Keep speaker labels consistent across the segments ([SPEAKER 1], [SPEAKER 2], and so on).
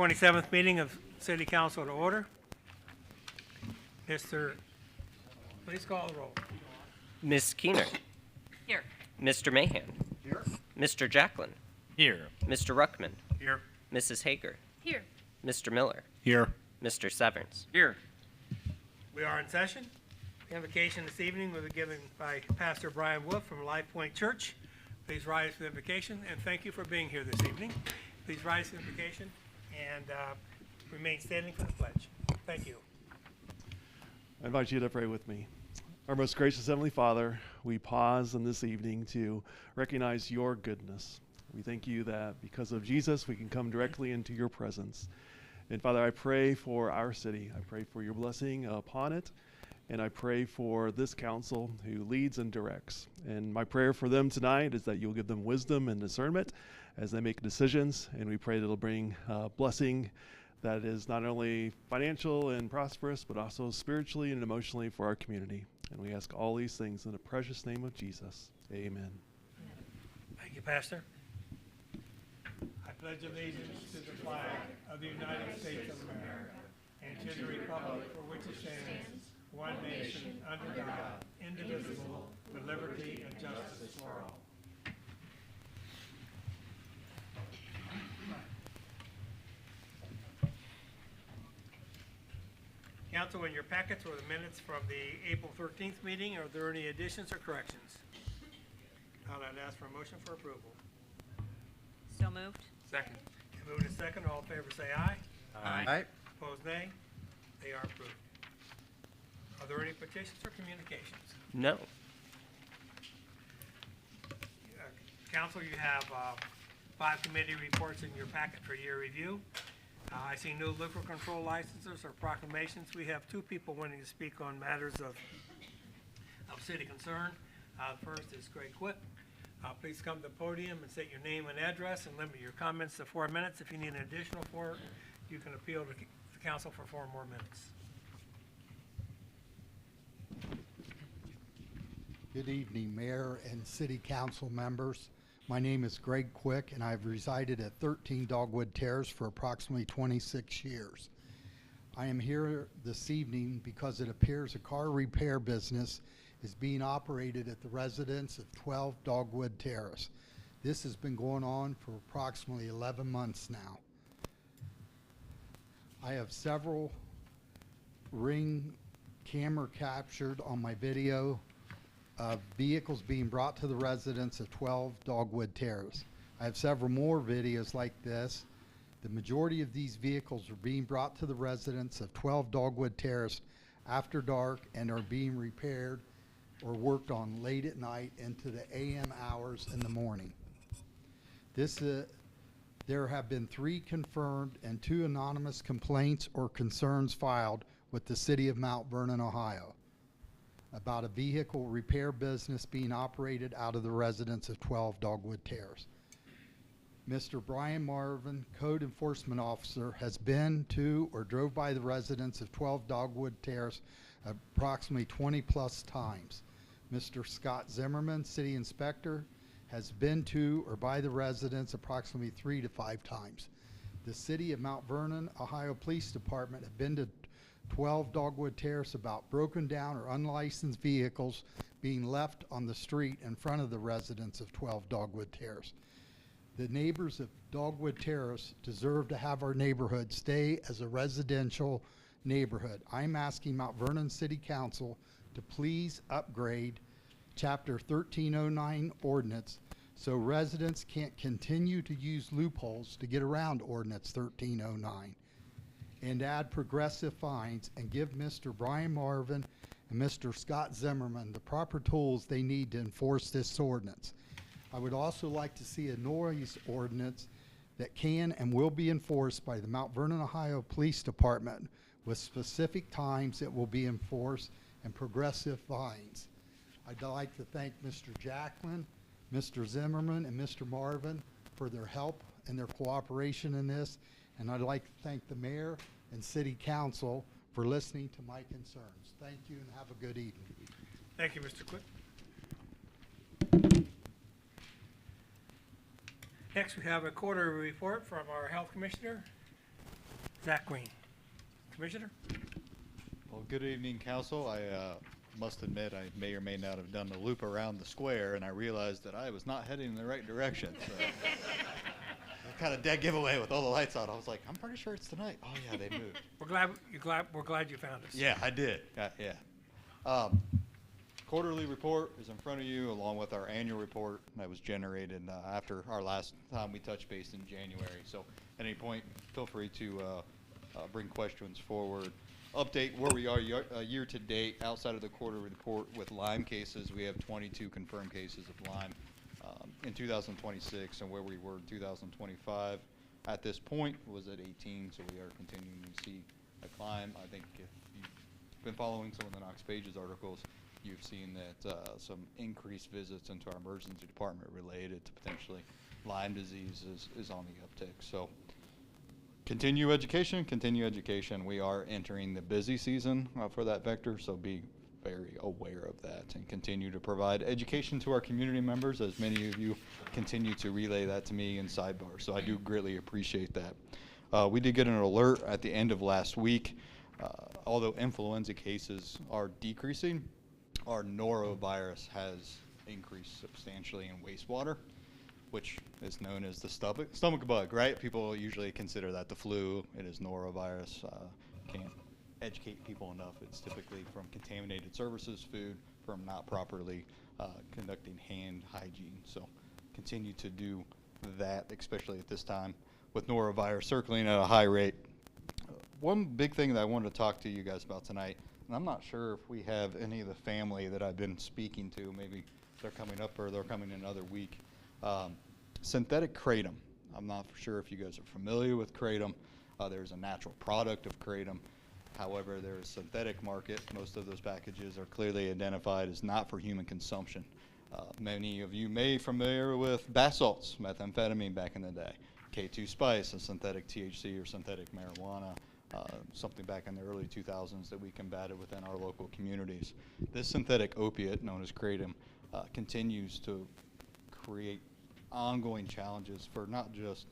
[SPEAKER 1] 27th meeting of City Council to order. Please call the roll.
[SPEAKER 2] Ms. Keener.
[SPEAKER 3] Here.
[SPEAKER 2] Mr. Mahan.
[SPEAKER 1] Here.
[SPEAKER 2] Mr. Jacklin.
[SPEAKER 4] Here.
[SPEAKER 2] Mr. Ruckman.
[SPEAKER 1] Here.
[SPEAKER 2] Mrs. Hager.
[SPEAKER 3] Here.
[SPEAKER 2] Mr. Miller.
[SPEAKER 4] Here.
[SPEAKER 2] Mr. Severns.
[SPEAKER 4] Here.
[SPEAKER 1] We are in session. The invocation this evening will be given by Pastor Brian Wolf from Life Point Church. Please rise for the invocation, and thank you for being here this evening. Please rise for the invocation and remain standing for the pledge. Thank you.
[SPEAKER 5] I invite you to pray with me. Our most gracious Heavenly Father, we pause in this evening to recognize your goodness. We thank you that because of Jesus, we can come directly into your presence. And Father, I pray for our city. I pray for your blessing upon it. And I pray for this council who leads and directs. And my prayer for them tonight is that you'll give them wisdom and discernment as they make decisions. And we pray that it'll bring blessing that is not only financial and prosperous, but also spiritually and emotionally for our community. And we ask all these things in the precious name of Jesus. Amen.
[SPEAKER 1] Thank you, Pastor. I pledge allegiance to the flag of the United States of America and to the republic for which it stands, one nation, under God, indivisible, with liberty and justice for all. Council, in your packets were the minutes from the April 13th meeting. Are there any additions or corrections? I'd ask for a motion for approval.
[SPEAKER 3] So moved.
[SPEAKER 4] Second.
[SPEAKER 1] Moved and second. All in favor say aye.
[SPEAKER 4] Aye.
[SPEAKER 1] Opposed, nay. They are approved. Are there any petitions or communications?
[SPEAKER 2] No.
[SPEAKER 1] Council, you have 5 committee reports in your packet for your review. I see no liquor control licenses or proclamations. We have 2 people wanting to speak on matters of city concern. First is Greg Quick. Please come to the podium and state your name and address and limit your comments to 4 minutes. If you need an additional 4, you can appeal to the council for 4 more minutes.
[SPEAKER 6] Good evening, Mayor and City Council members. My name is Greg Quick, and I've resided at 13 Dogwood Terrace for approximately 26 years. I am here this evening because it appears a car repair business is being operated at the residence of 12 Dogwood Terrace. This has been going on for approximately 11 months now. I have several Ring camera captured on my video of vehicles being brought to the residence of 12 Dogwood Terrace. I have several more videos like this. The majority of these vehicles are being brought to the residence of 12 Dogwood Terrace after dark and are being repaired or worked on late at night into the AM hours in the morning. There have been 3 confirmed and 2 anonymous complaints or concerns filed with the City of Mount Vernon, Ohio, about a vehicle repair business being operated out of the residence of 12 Dogwood Terrace. Mr. Brian Marvin, Code Enforcement Officer, has been to or drove by the residence of 12 Dogwood Terrace approximately 20 plus times. Mr. Scott Zimmerman, City Inspector, has been to or by the residence approximately 3 to 5 times. The City of Mount Vernon, Ohio Police Department have been to 12 Dogwood Terrace about broken down or unlicensed vehicles being left on the street in front of the residence of 12 Dogwood Terrace. The neighbors of Dogwood Terrace deserve to have our neighborhood stay as a residential neighborhood. I'm asking Mount Vernon City Council to please upgrade Chapter 1309 ordinance so residents can't continue to use loopholes to get around Ordinance 1309, and add progressive fines and give Mr. Brian Marvin and Mr. Scott Zimmerman the proper tools they need to enforce this ordinance. I would also like to see a noise ordinance that can and will be enforced by the Mount Vernon, Ohio Police Department with specific times it will be enforced and progressive fines. I'd like to thank Mr. Jacklin, Mr. Zimmerman, and Mr. Marvin for their help and their cooperation in this. And I'd like to thank the Mayor and City Council for listening to my concerns. Thank you and have a good evening.
[SPEAKER 1] Thank you, Mr. Quick. Next, we have a quarterly report from our Health Commissioner. Zach Green. Commissioner?
[SPEAKER 4] Well, good evening, council. I must admit I may or may not have done the loop around the square, and I realized that I was not heading in the right direction. So kind of dead giveaway with all the lights on. I was like, I'm pretty sure it's tonight. Oh yeah, they moved.
[SPEAKER 1] We're glad you found us.
[SPEAKER 4] Yeah, I did. Yeah. Quarterly report is in front of you, along with our annual report that was generated after our last time we touched base in January. So at any point, feel free to bring questions forward. Update where we are year to date outside of the quarterly report with Lyme cases. We have 22 confirmed cases of Lyme in 2026, and where we were in 2025 at this point was at 18. So we are continuing to see a climb. I think if you've been following some of the Knox Pages articles, you've seen that some increased visits into our emergency department related to potentially Lyme disease is on the uptick. So continue education. We are entering the busy season for that vector, so be very aware of that and continue to provide education to our community members, as many of you continue to relay that to me in sidebar. So I do greatly appreciate that. We did get an alert at the end of last week. Although influenza cases are decreasing, our norovirus has increased substantially in wastewater, which is known as the stomach bug, right? People usually consider that the flu. It is norovirus. Can't educate people enough. It's typically from contaminated services, food, from not properly conducting hand hygiene. So continue to do that, especially at this time with norovirus circling at a high rate. One big thing that I wanted to talk to you guys about tonight, and I'm not sure if we have any of the family that I've been speaking to, maybe they're coming up or they're coming in another week. Synthetic kratom. I'm not sure if you guys are familiar with kratom. There's a natural product of kratom. However, there's a synthetic market. Most of those packages are clearly identified as not for human consumption. Many of you may be familiar with bath salts, methamphetamine back in the day. K2 spice, a synthetic THC or synthetic marijuana, something back in the early 2000s that we combated within our local communities. This synthetic opiate, known as kratom, continues to create ongoing challenges for not just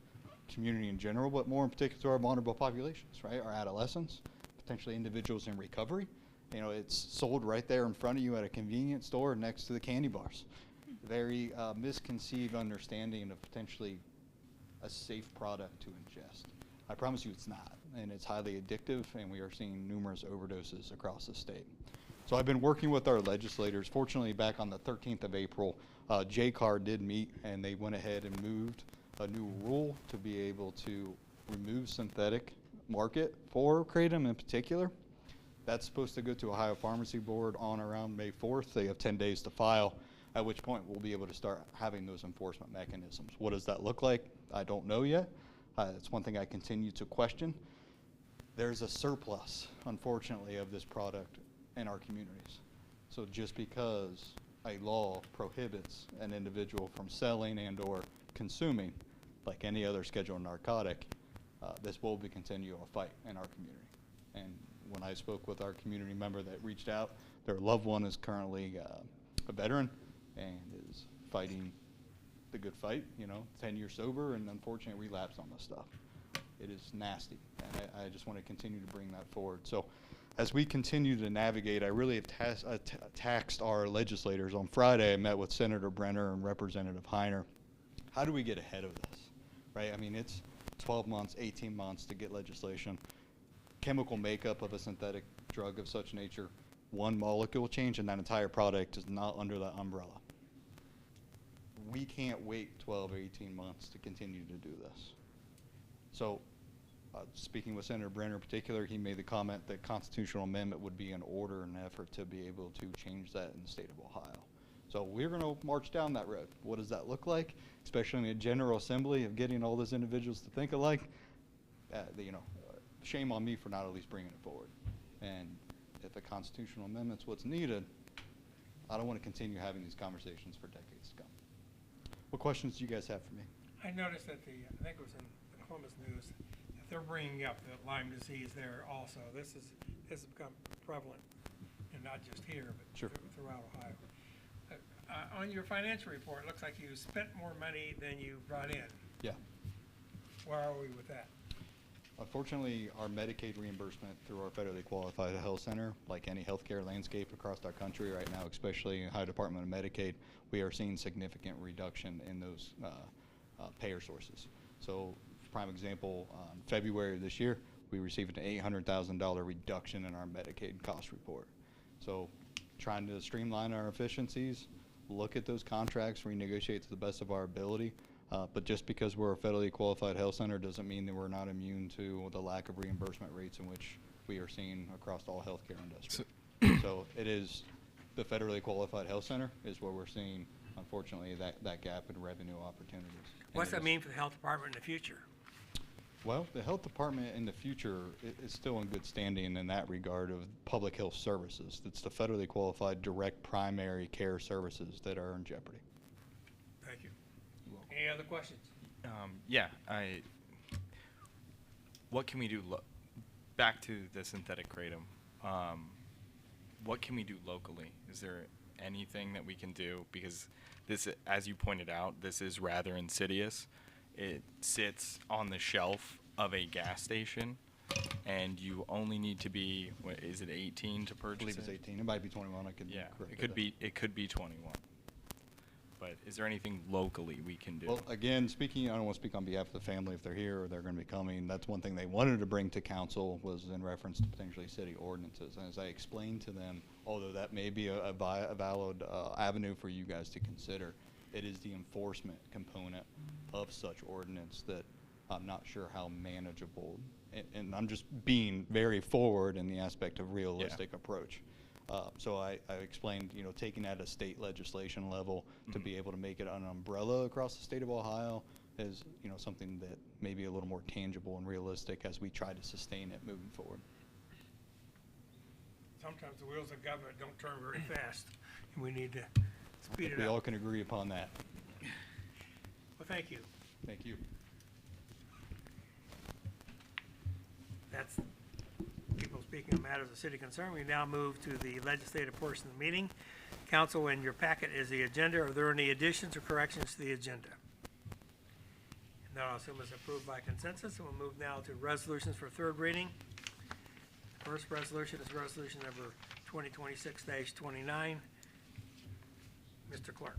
[SPEAKER 4] community in general, but more in particular to our vulnerable populations, right? Our adolescents, potentially individuals in recovery. You know, it's sold right there in front of you at a convenience store next to the candy bars. Very misconceived understanding of potentially a safe product to ingest. I promise you it's not, and it's highly addictive, and we are seeing numerous overdoses across the state. So I've been working with our legislators. Fortunately, back on the 13th of April, JCAR did meet, and they went ahead and moved a new rule to be able to remove synthetic market for kratom in particular. That's supposed to go to Ohio Pharmacy Board on around May 4th. They have 10 days to file, at which point we'll be able to start having those enforcement mechanisms. What does that look like? I don't know yet. It's one thing I continue to question. There's a surplus, unfortunately, of this product in our communities. So just because a law prohibits an individual from selling and or consuming, like any other scheduled narcotic, this will be continue a fight in our community. And when I spoke with our community member that reached out, their loved one is currently a veteran and is fighting the good fight, 10 years sober, and unfortunately relapsed on this stuff. It is nasty, and I just want to continue to bring that forward. So as we continue to navigate, I really have taxed our legislators. On Friday, I met with Senator Brenner and Representative Heiner. How do we get ahead of this, right? I mean, it's 12 months, 18 months to get legislation. Chemical makeup of a synthetic drug of such nature, one molecule change, and that entire product is not under that umbrella. We can't wait 12 or 18 months to continue to do this. So speaking with Senator Brenner in particular, he made the comment that constitutional amendment would be in order in an effort to be able to change that in the state of Ohio. So we're going to march down that road. What does that look like, especially in a General Assembly of getting all those individuals to think alike? Shame on me for not at least bringing it forward. And if a constitutional amendment's what's needed, I don't want to continue having these conversations for decades to come. What questions do you guys have for me?
[SPEAKER 1] I noticed that I think it was in the Columbus News, that they're bringing up the Lyme disease there also. This has become prevalent, and not just here, but
[SPEAKER 4] Sure.
[SPEAKER 1] Throughout Ohio. On your financial report, it looks like you spent more money than you brought in.
[SPEAKER 4] Yeah.
[SPEAKER 1] Where are we with that?
[SPEAKER 4] Unfortunately, our Medicaid reimbursement through our federally qualified health center, like any healthcare landscape across our country right now, especially in Ohio Department of Medicaid, we are seeing significant reduction in those payer sources. So, prime example, in February of this year, we received an $800,000 reduction in our Medicaid cost report. So, trying to streamline our efficiencies, look at those contracts, renegotiate to the best of our ability. But just because we're a federally qualified health center doesn't mean that we're not immune to the lack of reimbursement rates in which we are seeing across all healthcare industry. So it is the federally qualified health center is where we're seeing, unfortunately, that gap in revenue opportunities.
[SPEAKER 1] What's that mean for the health department in the future?
[SPEAKER 4] Well, the health department in the future is still in good standing in that regard of public health services. It's the federally qualified direct primary care services that are in jeopardy.
[SPEAKER 1] Thank you. Any other questions?
[SPEAKER 7] What can we do, back to the synthetic kratom, what can we do locally? Is there anything that we can do? Because this, as you pointed out, this is rather insidious. It sits on the shelf of a gas station, and you only need to be, what, is it 18 to
[SPEAKER 4] I
[SPEAKER 7] purchase
[SPEAKER 4] believe it's
[SPEAKER 7] it?
[SPEAKER 4] 18. It might be 21. I could
[SPEAKER 7] Yeah,
[SPEAKER 4] correct
[SPEAKER 7] it could be 21. But is there anything locally we can do?
[SPEAKER 4] Well, again, speaking, I don't want to speak on behalf of the family if they're here or they're going to be coming. That's one thing they wanted to bring to council was in reference to potentially city ordinances. And as I explained to them, although that may be a valid avenue for you guys to consider, it is the enforcement component of such ordinance that I'm not sure how manageable. And I'm just being very forward in the aspect of realistic approach. So I explained, taking at a state legislation level to be able to make it an umbrella across the state of Ohio is, something that may be a little more tangible and realistic as we try to sustain it moving forward.
[SPEAKER 1] Sometimes the wheels of government don't turn very fast, and we need to speed it
[SPEAKER 4] We all
[SPEAKER 1] up.
[SPEAKER 4] can agree upon that.
[SPEAKER 1] Well, thank you.
[SPEAKER 4] Thank you.
[SPEAKER 1] That's people speaking on matters of city concern. We now move to the legislative portion of the meeting. Council, in your packet is the agenda. Are there any additions or corrections to the agenda? No, I'll assume it's approved by consensus, and we'll move now to resolutions for third reading. First resolution is resolution number 2026-29. Mr. Clerk.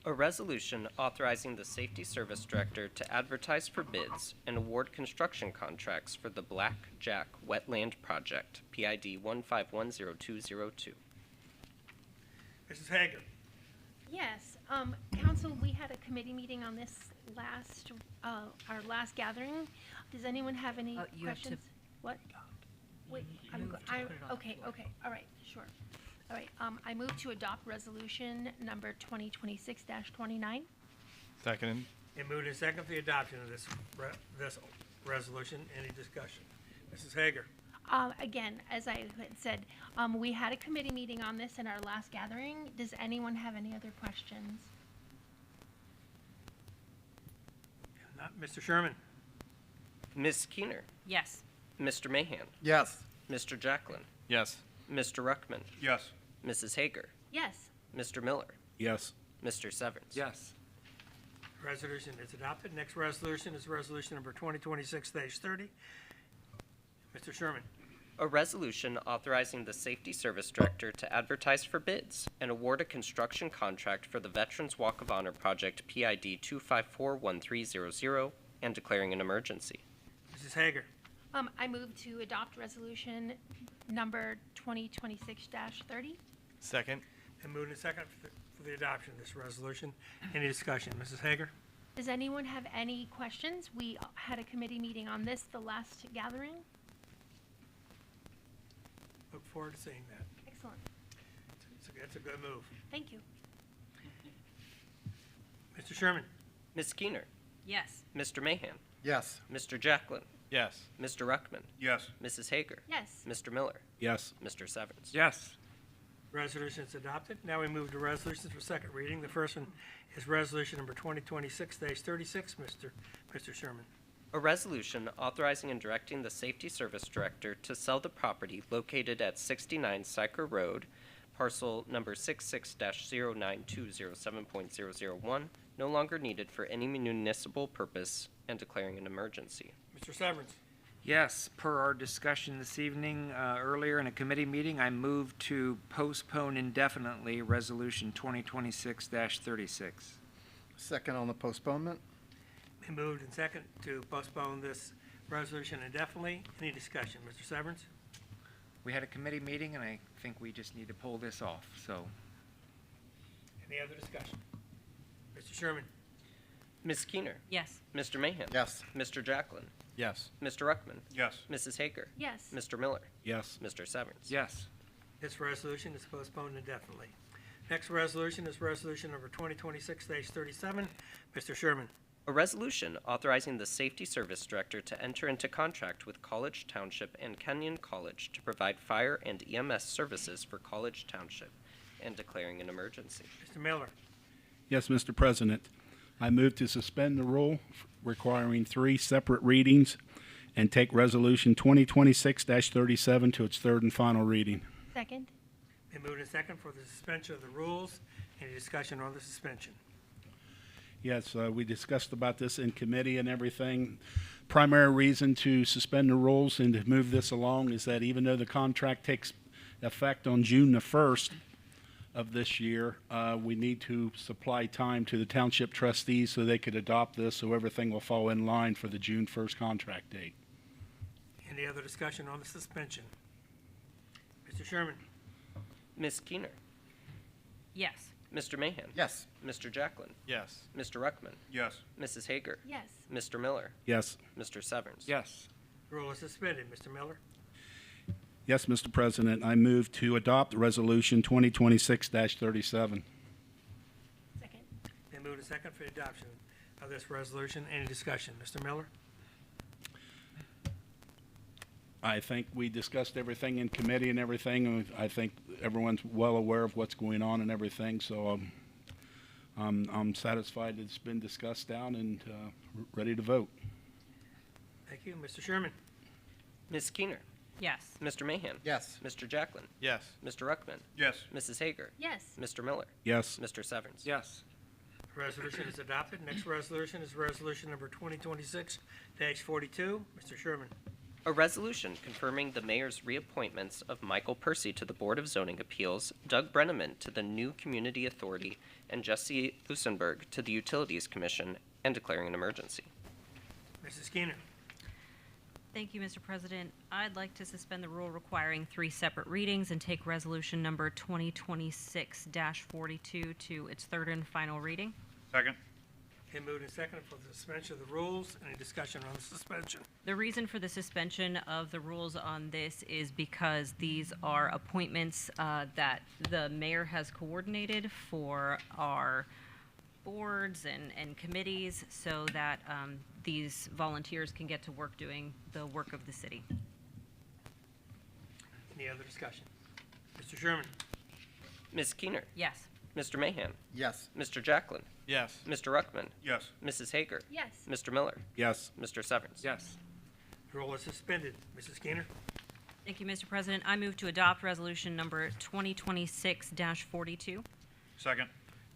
[SPEAKER 2] A resolution authorizing the Safety Service Director to advertise for bids and award construction contracts for the Black Jack Wetland Project, PID 1510202.
[SPEAKER 1] Mrs. Hager.
[SPEAKER 8] Yes, council, we had a committee meeting on this our last gathering. Does anyone have any
[SPEAKER 3] You have to-
[SPEAKER 8] questions? What? Wait, okay, all right, sure. All right, I move to adopt resolution number 2026-29.
[SPEAKER 7] Second.
[SPEAKER 1] And moved and second for the adoption of this resolution. Any discussion? Mrs. Hager.
[SPEAKER 8] Again, as I had said, we had a committee meeting on this in our last gathering. Does anyone have any other questions?
[SPEAKER 1] Not Mr. Sherman.
[SPEAKER 2] Ms. Keener,
[SPEAKER 3] Yes.
[SPEAKER 2] Mr. Mahan,
[SPEAKER 9] Yes.
[SPEAKER 2] Mr. Jacklin,
[SPEAKER 7] Yes.
[SPEAKER 2] Mr. Ruckman,
[SPEAKER 9] Yes.
[SPEAKER 2] Mrs. Hager,
[SPEAKER 8] Yes.
[SPEAKER 2] Mr. Miller,
[SPEAKER 9] Yes.
[SPEAKER 2] Mr. Severns.
[SPEAKER 9] Yes.
[SPEAKER 1] Resolution is adopted. Next resolution is resolution number 2026-30. Mr. Sherman.
[SPEAKER 2] A resolution authorizing the Safety Service Director to advertise for bids and award a construction contract for the Veterans Walk of Honor Project, PID 2541300, and declaring an emergency.
[SPEAKER 1] Mrs. Hager.
[SPEAKER 8] I move to adopt resolution number 2026-30.
[SPEAKER 7] Second.
[SPEAKER 1] And moved and second for the adoption of this resolution. Any discussion? Mrs. Hager.
[SPEAKER 8] Does anyone have any questions? We had a committee meeting on this the last gathering.
[SPEAKER 1] Look forward to seeing that.
[SPEAKER 8] Excellent.
[SPEAKER 1] It's a good move.
[SPEAKER 8] Thank you.
[SPEAKER 1] Mr. Sherman.
[SPEAKER 2] Ms. Keener,
[SPEAKER 3] Yes.
[SPEAKER 2] Mr. Mahan,
[SPEAKER 9] Yes.
[SPEAKER 2] Mr. Jacklin,
[SPEAKER 7] Yes.
[SPEAKER 2] Mr. Ruckman,
[SPEAKER 9] Yes.
[SPEAKER 2] Mrs. Hager,
[SPEAKER 8] Yes.
[SPEAKER 2] Mr. Miller,
[SPEAKER 9] Yes.
[SPEAKER 2] Mr. Severns.
[SPEAKER 9] Yes.
[SPEAKER 1] Resolution is adopted. Now we move to resolutions for second reading. The first one is resolution number 2026-36. Mr. Sherman.
[SPEAKER 2] A resolution authorizing and directing the Safety Service Director to sell the property located at 69 Syker Road, parcel number 66-09207.001, no longer needed for any municipal purpose, and declaring an emergency.
[SPEAKER 1] Mr. Severance.
[SPEAKER 9] Yes, per our discussion this evening, earlier in a committee meeting, I moved to postpone indefinitely Resolution 2026-36.
[SPEAKER 10] Second on the postponement?
[SPEAKER 1] Been moved and second to postpone this resolution indefinitely. Any discussion? Mr. Severance?
[SPEAKER 9] We had a committee meeting, and I think we just need to pull this off, so.
[SPEAKER 1] Any other discussion? Mr. Sherman?
[SPEAKER 2] Ms. Keener,
[SPEAKER 3] Yes.
[SPEAKER 2] Mr. Mahan,
[SPEAKER 10] Yes.
[SPEAKER 2] Mr. Jacklin,
[SPEAKER 7] Yes.
[SPEAKER 2] Mr. Ruckman,
[SPEAKER 7] Yes.
[SPEAKER 2] Mrs. Hager,
[SPEAKER 8] Yes.
[SPEAKER 2] Mr. Miller,
[SPEAKER 7] Yes.
[SPEAKER 2] Mr. Severance.
[SPEAKER 9] Yes.
[SPEAKER 1] This resolution is postponed indefinitely. Next resolution is resolution number 2026-37. Mr. Sherman.
[SPEAKER 2] A resolution authorizing the Safety Service Director to enter into contract with College Township and Kenyon College to provide fire and EMS services for College Township and declaring an emergency.
[SPEAKER 1] Mr. Miller.
[SPEAKER 11] Yes, Mr. President. I move to suspend the rule requiring 3 separate readings and take Resolution 2026-37 to its third and final reading.
[SPEAKER 8] Second?
[SPEAKER 1] Been moved and second for the suspension of the rules. Any discussion on the suspension?
[SPEAKER 11] Yes, we discussed about this in committee and everything. Primary reason to suspend the rules and to move this along is that even though the contract takes effect on June the 1st of this year, we need to supply time to the township trustees so they could adopt this, so everything will fall in line for the June 1st contract date.
[SPEAKER 1] Any other discussion on the suspension? Mr. Sherman.
[SPEAKER 2] Ms. Keener,
[SPEAKER 3] Yes.
[SPEAKER 2] Mr. Mahan,
[SPEAKER 10] Yes.
[SPEAKER 2] Mr. Jacklin,
[SPEAKER 7] Yes.
[SPEAKER 2] Mr. Ruckman,
[SPEAKER 7] Yes.
[SPEAKER 2] Mrs. Hager,
[SPEAKER 8] Yes.
[SPEAKER 2] Mr. Miller,
[SPEAKER 11] Yes.
[SPEAKER 2] Mr. Severance.
[SPEAKER 9] Yes.
[SPEAKER 1] Rule is suspended. Mr. Miller.
[SPEAKER 11] Yes, Mr. President, I move to adopt Resolution 2026-37.
[SPEAKER 8] Second?
[SPEAKER 1] Been moved and second for the adoption of this resolution. Any discussion? Mr. Miller.
[SPEAKER 11] I think we discussed everything in committee and everything, and I think everyone's well aware of what's going on and everything, so I'm satisfied it's been discussed down and ready to vote.
[SPEAKER 1] Thank you. Mr. Sherman.
[SPEAKER 2] Ms. Keener,
[SPEAKER 3] Yes.
[SPEAKER 2] Mr. Mahan,
[SPEAKER 10] Yes.
[SPEAKER 2] Mr. Jacklin,
[SPEAKER 7] Yes.
[SPEAKER 2] Mr. Ruckman,
[SPEAKER 7] Yes.
[SPEAKER 2] Mrs. Hager,
[SPEAKER 8] Yes.
[SPEAKER 2] Mr. Miller,
[SPEAKER 11] Yes.
[SPEAKER 2] Mr. Severance.
[SPEAKER 9] Yes.
[SPEAKER 1] Resolution is adopted. Next resolution is resolution number 2026-42. Mr. Sherman.
[SPEAKER 2] A resolution confirming the mayor's reappointments of Michael Percy to the Board of Zoning Appeals, Doug Brenneman to the New Community Authority, and Jesse Lusenberg to the Utilities Commission, and declaring an emergency.
[SPEAKER 1] Mrs. Keener.
[SPEAKER 3] Thank you, Mr. President. I'd like to suspend the rule requiring 3 separate readings and take resolution number 2026-42 to its third and final reading.
[SPEAKER 7] Second.
[SPEAKER 1] Been moved and seconded for the suspension of the rules. Any discussion on the suspension?
[SPEAKER 3] The reason for the suspension of the rules on this is because these are appointments that the mayor has coordinated for our boards and committees so that these volunteers can get to work doing the work of the city.
[SPEAKER 1] Any other discussion? Mr. Sherman.
[SPEAKER 2] Ms. Keener,
[SPEAKER 3] Yes.
[SPEAKER 2] Mr. Mahan,
[SPEAKER 10] Yes.
[SPEAKER 2] Mr. Jacklin,
[SPEAKER 7] Yes.
[SPEAKER 2] Mr. Ruckman,
[SPEAKER 7] Yes.
[SPEAKER 2] Mrs. Hager,
[SPEAKER 8] Yes.
[SPEAKER 2] Mr. Miller,
[SPEAKER 11] Yes.
[SPEAKER 2] Mr. Severance.
[SPEAKER 9] Yes.
[SPEAKER 1] Rule is suspended. Mrs. Keener.
[SPEAKER 3] Thank you, Mr. President. I move to adopt resolution number 2026-42.
[SPEAKER 7] Second.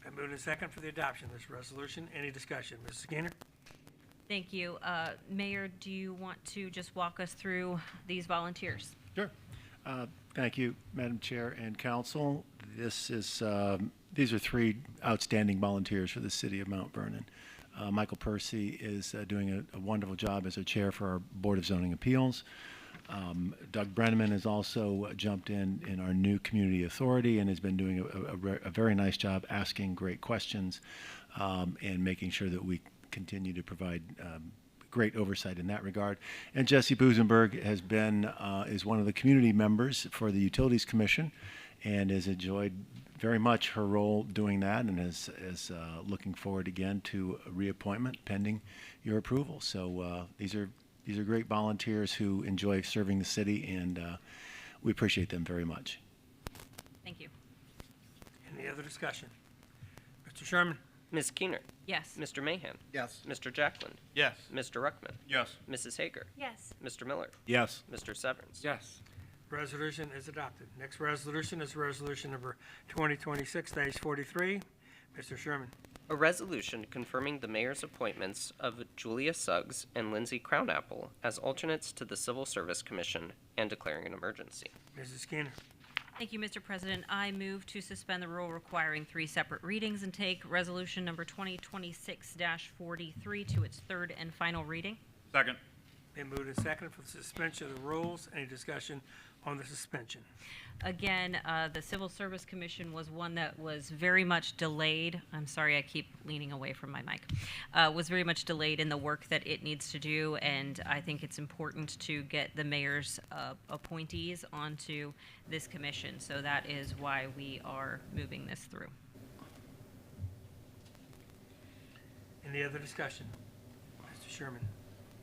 [SPEAKER 1] Been moved and seconded for the adoption of this resolution. Any discussion? Mrs. Keener.
[SPEAKER 3] Thank you. Mayor, do you want to just walk us through these volunteers?
[SPEAKER 12] Sure. Thank you, Madam Chair and Council. This is, these are 3 outstanding volunteers for the city of Mount Vernon. Michael Percy is doing a wonderful job as our chair for our Board of Zoning Appeals. Doug Brenneman has also jumped in our new community authority and has been doing a very nice job asking great questions and making sure that we continue to provide great oversight in that regard. And Jesse Busenberg has been is one of the community members for the Utilities Commission and has enjoyed very much her role doing that and is looking forward again to a reappointment pending your approval. So these are great volunteers who enjoy serving the city, and we appreciate them very much.
[SPEAKER 3] Thank you.
[SPEAKER 1] Any other discussion? Mr. Sherman.
[SPEAKER 2] Ms. Keener,
[SPEAKER 3] Yes.
[SPEAKER 2] Mr. Mahan,
[SPEAKER 10] Yes.
[SPEAKER 2] Mr. Jacklin,
[SPEAKER 7] Yes.
[SPEAKER 2] Mr. Ruckman,
[SPEAKER 7] Yes.
[SPEAKER 2] Mrs. Hager,
[SPEAKER 8] Yes.
[SPEAKER 2] Mr. Miller,
[SPEAKER 11] Yes.
[SPEAKER 2] Mr. Severance.
[SPEAKER 9] Yes.
[SPEAKER 1] Resolution is adopted. Next resolution is resolution number 2026-43. Mr. Sherman.
[SPEAKER 2] A resolution confirming the mayor's appointments of Julia Suggs and Lindsay Crownapple as alternates to the Civil Service Commission and declaring an emergency.
[SPEAKER 1] Mrs. Skinner.
[SPEAKER 3] Thank you, Mr. President. I move to suspend the rule requiring 3 separate readings and take resolution number 2026-43 to its third and final reading.
[SPEAKER 11] Second.
[SPEAKER 1] Been moved and seconded for the suspension of the rules. Any discussion on the suspension?
[SPEAKER 3] Again, the Civil Service Commission was one that was very much delayed. I'm sorry, I keep leaning away from my mic. Was very much delayed in the work that it needs to do, and I think it's important to get the mayor's appointees onto this commission. So that is why we are moving this through.
[SPEAKER 1] Any other discussion? Mr. Sherman.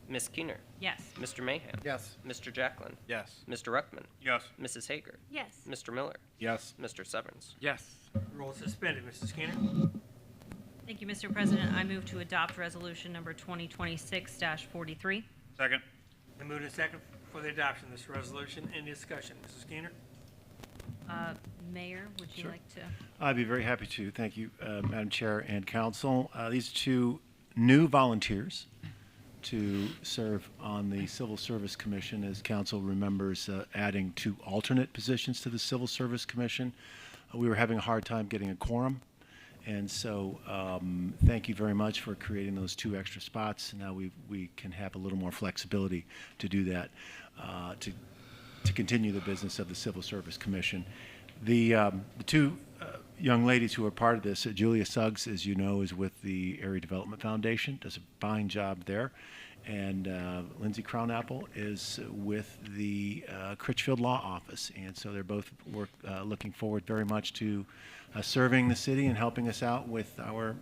[SPEAKER 2] Ms. Keener.
[SPEAKER 3] Yes.
[SPEAKER 2] Mr. Mahan.
[SPEAKER 10] Yes.
[SPEAKER 2] Mr. Jacklin.
[SPEAKER 7] Yes.
[SPEAKER 2] Mr. Ruckman.
[SPEAKER 11] Yes.
[SPEAKER 2] Mrs. Hager.
[SPEAKER 8] Yes.
[SPEAKER 2] Mr. Miller.
[SPEAKER 11] Yes.
[SPEAKER 2] Mr. Severns.
[SPEAKER 9] Yes.
[SPEAKER 1] Rule suspended. Mrs. Skinner.
[SPEAKER 3] Thank you, Mr. President. I move to adopt resolution number 2026-43.
[SPEAKER 11] Second.
[SPEAKER 1] Been moved and seconded for the adoption of this resolution. Any discussion? Mrs. Skinner.
[SPEAKER 3] Mayor, would you
[SPEAKER 12] Sure.
[SPEAKER 3] like to?
[SPEAKER 12] I'd be very happy to. Thank you, Madam Chair and Council. These are 2 new volunteers to serve on the Civil Service Commission. As Council remembers, adding 2 alternate positions to the Civil Service Commission. We were having a hard time getting a quorum, and so thank you very much for creating those 2 extra spots. Now we can have a little more flexibility to do that, to continue the business of the Civil Service Commission. The 2 young ladies who are part of this, Julia Suggs, as you know, is with the Area Development Foundation, does a fine job there. And Lindsay Crownapple is with the Critchfield Law Office. And so they're both looking forward very much to serving the city and helping us out with our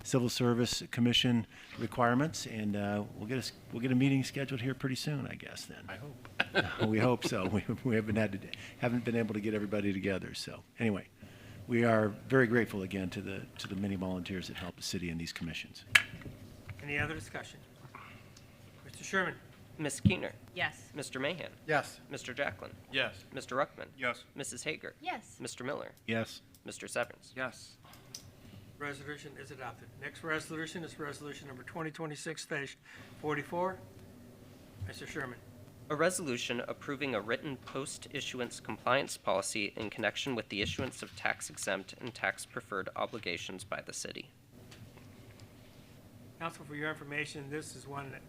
[SPEAKER 12] Civil Service Commission requirements. And we'll get a meeting scheduled here pretty soon, I guess, then.
[SPEAKER 7] I hope.
[SPEAKER 12] We hope so. We haven't been able to get everybody together. So anyway, we are very grateful again to the many volunteers that help the city in these commissions.
[SPEAKER 1] Any other discussion? Mr. Sherman.
[SPEAKER 2] Ms. Keener.
[SPEAKER 3] Yes.
[SPEAKER 2] Mr. Mahan.
[SPEAKER 10] Yes.
[SPEAKER 2] Mr. Jacklin.
[SPEAKER 7] Yes.
[SPEAKER 2] Mr. Ruckman.
[SPEAKER 11] Yes.
[SPEAKER 2] Mrs. Hager.
[SPEAKER 8] Yes.
[SPEAKER 2] Mr. Miller.
[SPEAKER 11] Yes.
[SPEAKER 2] Mr. Severns.
[SPEAKER 9] Yes.
[SPEAKER 1] Resolution is adopted. Next resolution is resolution number 2026-44. Mr. Sherman.
[SPEAKER 2] A resolution approving a written post-issuance compliance policy in connection with the issuance of tax-exempt and tax-preferred obligations by the city.
[SPEAKER 1] Council, for your information, this is one that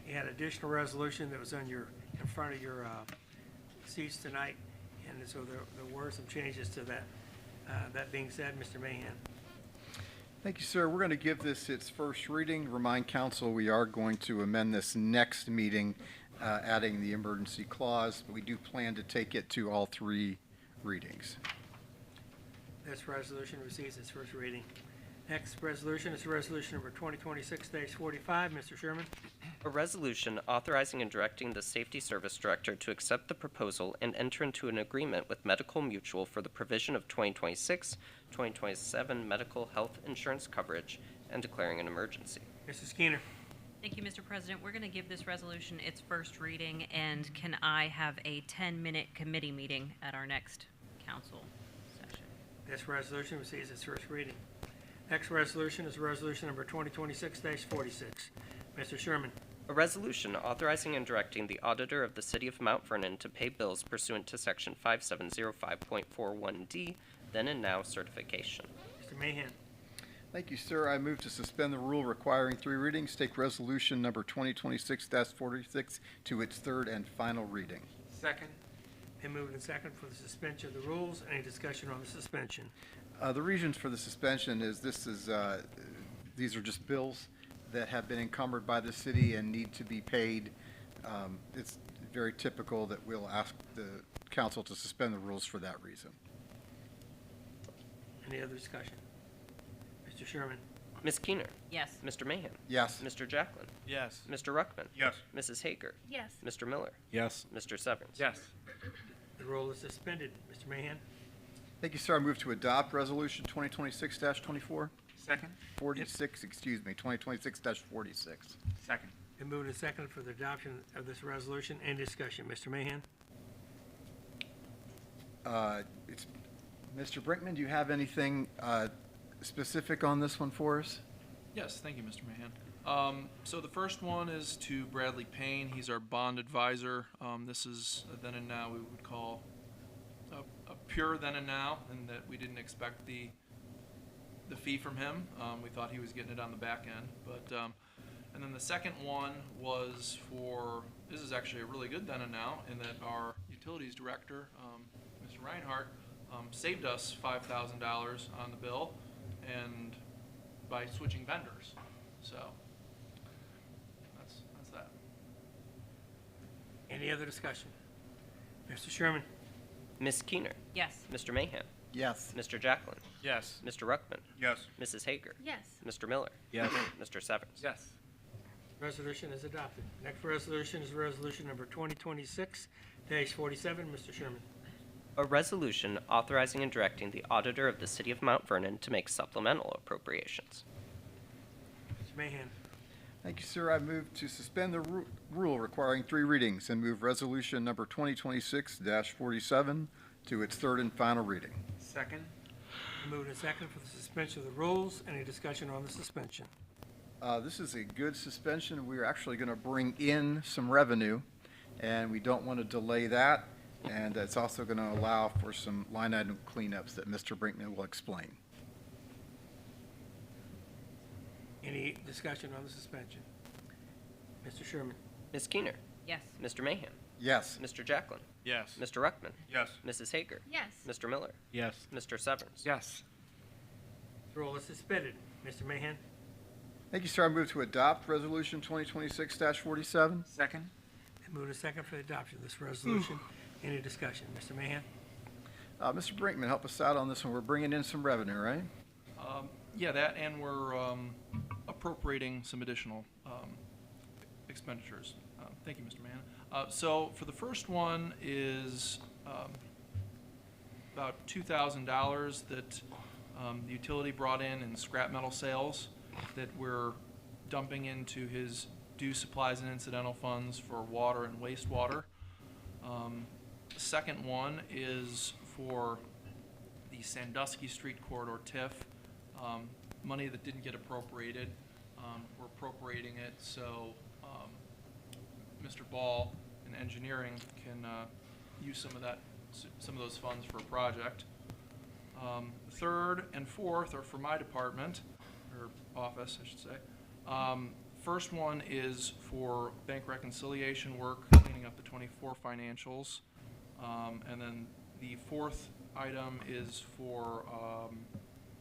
[SPEAKER 1] had additional resolution that was in front of your seats tonight, and so there were some changes to that. That being said, Mr. Mahan.
[SPEAKER 10] Thank you, sir. We're going to give this its first reading. Remind council we are going to amend this next meeting, adding the emergency clause. We do plan to take it to all 3 readings.
[SPEAKER 1] This resolution receives its first reading. Next resolution is resolution number 2026-45. Mr. Sherman.
[SPEAKER 2] A resolution authorizing and directing the Safety Service Director to accept the proposal and enter into an agreement with Medical Mutual for the provision of 2026-2027 medical health insurance coverage and declaring an emergency.
[SPEAKER 1] Mrs. Skinner.
[SPEAKER 3] Thank you, Mr. President. We're going to give this resolution its first reading, and can I have a 10-minute committee meeting at our next council session?
[SPEAKER 1] This resolution receives its first reading. Next resolution is resolution number 2026-46. Mr. Sherman.
[SPEAKER 2] A resolution authorizing and directing the auditor of the City of Mount Vernon to pay bills pursuant to Section 5705.41D, then and now certification.
[SPEAKER 1] Mr. Mahan.
[SPEAKER 10] Thank you, sir. I move to suspend the rule requiring 3 readings, take resolution number 2026-46 to its third and final reading.
[SPEAKER 9] Second.
[SPEAKER 1] Been moved and seconded for the suspension of the rules. Any discussion on the suspension?
[SPEAKER 10] The reasons for the suspension is these are just bills that have been encumbered by the city and need to be paid. It's very typical that we'll ask the council to suspend the rules for that reason.
[SPEAKER 1] Any other discussion? Mr. Sherman.
[SPEAKER 2] Ms. Keener.
[SPEAKER 3] Yes.
[SPEAKER 2] Mr. Mahan.
[SPEAKER 10] Yes.
[SPEAKER 2] Mr. Jacklin.
[SPEAKER 7] Yes.
[SPEAKER 2] Mr. Ruckman.
[SPEAKER 11] Yes.
[SPEAKER 2] Mrs. Hager.
[SPEAKER 8] Yes.
[SPEAKER 2] Mr. Miller.
[SPEAKER 11] Yes.
[SPEAKER 2] Mr. Severns.
[SPEAKER 9] Yes.
[SPEAKER 1] The rule is suspended. Mr. Mahan.
[SPEAKER 10] Thank you, sir. I move to adopt resolution 2026-24.
[SPEAKER 9] Second.
[SPEAKER 10] 46, excuse me, 2026-46.
[SPEAKER 9] Second.
[SPEAKER 1] Been moved and seconded for the adoption of this resolution. Any discussion? Mr. Mahan.
[SPEAKER 10] Mr. Brinkman, do you have anything specific on this one for us?
[SPEAKER 13] Yes, thank you, Mr. Mahan. So the first one is to Bradley Payne. He's our bond advisor. This is a then and now we would call a pure then and now, and that we didn't expect the fee from him. We thought he was getting it on the back end, but and then the second one was for, this is actually a really good then and now, in that our utilities director, Mr. Reinhardt, saved us $5,000 on the bill, and by switching vendors. So that's that.
[SPEAKER 1] Any other discussion? Mr. Sherman?
[SPEAKER 2] Ms. Keener,
[SPEAKER 3] Yes.
[SPEAKER 2] Mr. Mahan,
[SPEAKER 10] Yes.
[SPEAKER 2] Mr. Jacklin,
[SPEAKER 7] Yes.
[SPEAKER 2] Mr. Ruckman,
[SPEAKER 7] Yes.
[SPEAKER 2] Mrs. Hager,
[SPEAKER 8] Yes.
[SPEAKER 2] Mr. Miller,
[SPEAKER 11] Yes.
[SPEAKER 2] Mr. Severns.
[SPEAKER 9] Yes.
[SPEAKER 1] Resolution is adopted. Next resolution is resolution number 2026-47. Mr. Sherman?
[SPEAKER 2] A resolution authorizing and directing the auditor of the City of Mount Vernon to make supplemental appropriations.
[SPEAKER 1] Mr. Mahan?
[SPEAKER 10] Thank you, sir. I move to suspend the rule requiring 3 readings and move resolution number 2026-47 to its third and final reading.
[SPEAKER 9] Second?
[SPEAKER 1] Moved and second for the suspension of the rules. Any discussion on the suspension?
[SPEAKER 10] This is a good suspension. We're actually going to bring in some revenue, and we don't want to delay that. And it's also going to allow for some line item cleanups that Mr. Brinkman will explain.
[SPEAKER 1] Any discussion on the suspension? Mr. Sherman?
[SPEAKER 2] Ms. Keener,
[SPEAKER 3] Yes.
[SPEAKER 2] Mr. Mahan,
[SPEAKER 10] Yes.
[SPEAKER 2] Mr. Jacklin,
[SPEAKER 7] Yes.
[SPEAKER 2] Mr. Ruckman,
[SPEAKER 7] Yes.
[SPEAKER 2] Mrs. Hager,
[SPEAKER 8] Yes.
[SPEAKER 2] Mr. Miller,
[SPEAKER 11] Yes.
[SPEAKER 2] Mr. Severns.
[SPEAKER 9] Yes.
[SPEAKER 1] The rule is suspended. Mr. Mahan?
[SPEAKER 10] Thank you, sir. I move to adopt resolution 2026-47.
[SPEAKER 9] Second?
[SPEAKER 1] Moved and second for the adoption of this resolution. Any discussion? Mr. Mahan?
[SPEAKER 10] Mr. Brinkman, help us out on this one. We're bringing in some revenue, right?
[SPEAKER 13] Yeah, that, and we're appropriating some additional expenditures. Thank you, Mr. Mann. So for the first one is about $2,000 that the utility brought in scrap metal sales that we're dumping into his due supplies and incidental funds for water and wastewater. The second one is for the Sandusky Street Corridor TIF, money that didn't get appropriated. We're appropriating it so Mr. Ball in engineering can use some of those funds for a project. The third and fourth are for my department, or office, I should say. First one is for bank reconciliation work, cleaning up the 24 financials. And then the fourth item is for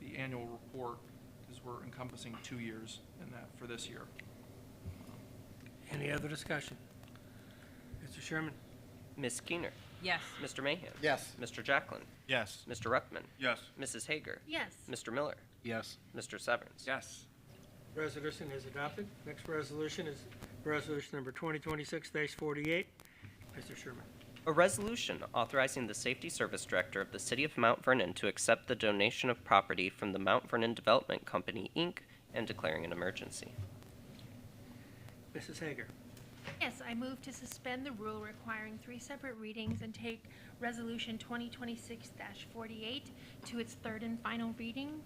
[SPEAKER 13] the annual report, because we're encompassing 2 years in that for this year.
[SPEAKER 1] Any other discussion? Mr. Sherman?
[SPEAKER 2] Ms. Keener,
[SPEAKER 3] Yes.
[SPEAKER 2] Mr. Mahan,
[SPEAKER 10] Yes.
[SPEAKER 2] Mr. Jacklin,
[SPEAKER 7] Yes.
[SPEAKER 2] Mr. Ruckman,
[SPEAKER 7] Yes.
[SPEAKER 2] Mrs. Hager,
[SPEAKER 8] Yes.
[SPEAKER 2] Mr. Miller,
[SPEAKER 11] Yes.
[SPEAKER 2] Mr. Severns.
[SPEAKER 9] Yes.
[SPEAKER 1] Resolution is adopted. Next resolution is resolution number 2026-48. Mr. Sherman?
[SPEAKER 2] A resolution authorizing the Safety Service Director of the City of Mount Vernon to accept the donation of property from the Mount Vernon Development Company, Inc., and declaring an emergency.
[SPEAKER 1] Mrs. Hager?
[SPEAKER 8] Yes, I move to suspend the rule requiring 3 separate readings and take Resolution 2026-48 to its third and final reading.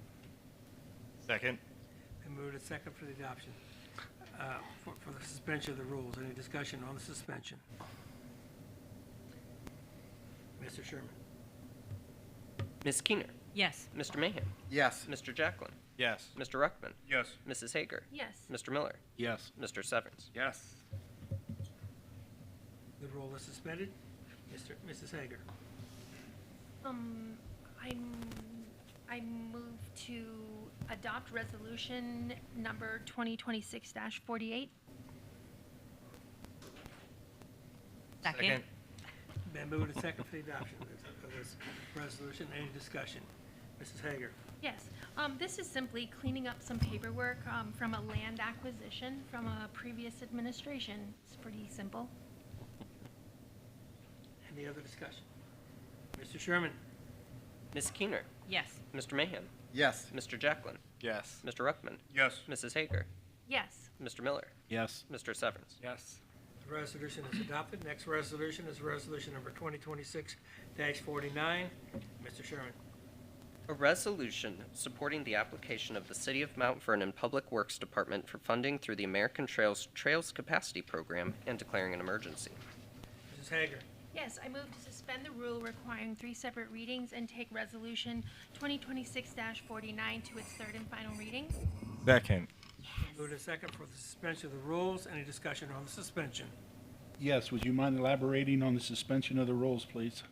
[SPEAKER 7] Second.
[SPEAKER 1] And moved and second for the adoption. For the suspension of the rules. Any discussion on the suspension? Mr. Sherman?
[SPEAKER 2] Ms. Keener,
[SPEAKER 3] Yes.
[SPEAKER 2] Mr. Mahan,
[SPEAKER 10] Yes.
[SPEAKER 2] Mr. Jacklin,
[SPEAKER 7] Yes.
[SPEAKER 2] Mr. Ruckman,
[SPEAKER 7] Yes.
[SPEAKER 2] Mrs. Hager,
[SPEAKER 8] Yes.
[SPEAKER 2] Mr. Miller,
[SPEAKER 11] Yes.
[SPEAKER 2] Mr. Severns.
[SPEAKER 9] Yes.
[SPEAKER 1] The rule is suspended. Mrs. Hager?
[SPEAKER 8] I move to adopt resolution number 2026-48.
[SPEAKER 3] Second.
[SPEAKER 1] Been moved and second for the adoption of this resolution. Any discussion? Mrs. Hager?
[SPEAKER 8] Yes, this is simply cleaning up some paperwork from a land acquisition from a previous administration. It's pretty simple.
[SPEAKER 1] Any other discussion? Mr. Sherman?
[SPEAKER 2] Ms. Keener,
[SPEAKER 3] Yes.
[SPEAKER 2] Mr. Mahan,
[SPEAKER 10] Yes.
[SPEAKER 2] Mr. Jacklin,
[SPEAKER 7] Yes.
[SPEAKER 2] Mr. Ruckman,
[SPEAKER 7] Yes.
[SPEAKER 2] Mrs. Hager,
[SPEAKER 8] Yes.
[SPEAKER 2] Mr. Miller,
[SPEAKER 11] Yes.
[SPEAKER 2] Mr. Severns.
[SPEAKER 9] Yes.
[SPEAKER 1] The resolution is adopted. Next resolution is resolution number 2026-49. Mr. Sherman?
[SPEAKER 2] A resolution supporting the application of the City of Mount Vernon Public Works Department for funding through the American Trails Capacity Program and declaring an emergency.
[SPEAKER 1] Mrs. Hager.
[SPEAKER 8] Yes, I move to suspend the rule requiring 3 separate readings and take Resolution 2026-49 to its third and final reading.
[SPEAKER 7] Second.
[SPEAKER 1] Moved and second for the suspension of the rules. Any discussion on the suspension?
[SPEAKER 11] Yes, would you mind elaborating on the suspension of the rules, please?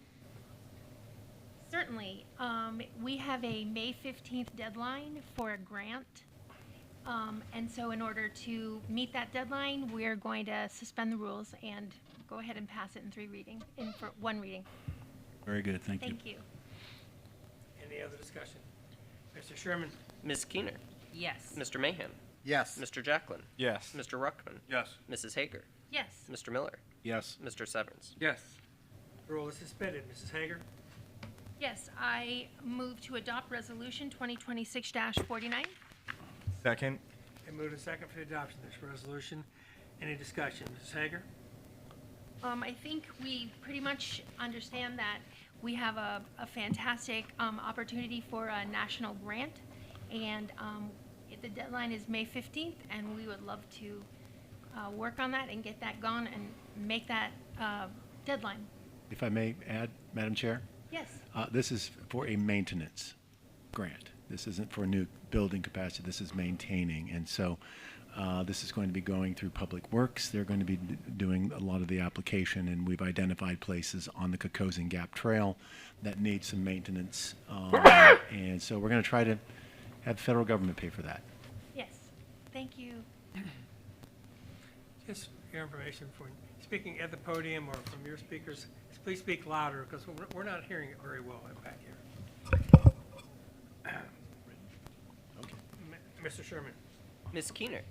[SPEAKER 8] Certainly. We have a May 15th deadline for a grant. And so in order to meet that deadline, we're going to suspend the rules and go ahead and pass it for one reading.
[SPEAKER 11] Very good, thank you.
[SPEAKER 8] Thank you.
[SPEAKER 1] Any other discussion? Mr. Sherman?
[SPEAKER 2] Ms. Keener.
[SPEAKER 3] Yes.
[SPEAKER 2] Mr. Mahan.
[SPEAKER 10] Yes.
[SPEAKER 2] Mr. Jacklin.
[SPEAKER 7] Yes.
[SPEAKER 2] Mr. Ruckman.
[SPEAKER 11] Yes.
[SPEAKER 2] Mrs. Hager.
[SPEAKER 8] Yes.
[SPEAKER 2] Mr. Miller.
[SPEAKER 11] Yes.
[SPEAKER 2] Mr. Severns.
[SPEAKER 9] Yes.
[SPEAKER 1] Rule is suspended. Mrs. Hager?
[SPEAKER 8] Yes, I move to adopt Resolution 2026-49.
[SPEAKER 7] Second.
[SPEAKER 1] And moved and second for the adoption of this resolution. Any discussion? Mrs. Hager?
[SPEAKER 8] I think we pretty much understand that we have a fantastic opportunity for a national grant, and the deadline is May 15th, and we would love to work on that and get that gone and make that deadline.
[SPEAKER 12] If I may add, Madam Chair?
[SPEAKER 8] Yes.
[SPEAKER 12] This is for a maintenance grant. This isn't for new building capacity. This is maintaining. And so this is going to be going through Public Works. They're going to be doing a lot of the application, and we've identified places on the Cocozan Gap Trail that need some maintenance. And so we're going to try to have the federal government pay for that.
[SPEAKER 8] Yes. Thank you.
[SPEAKER 1] Just for your information, for speaking at the podium or from your speakers, please speak louder because we're not hearing it very well back here. Mr. Sherman?
[SPEAKER 2] Ms. Keener.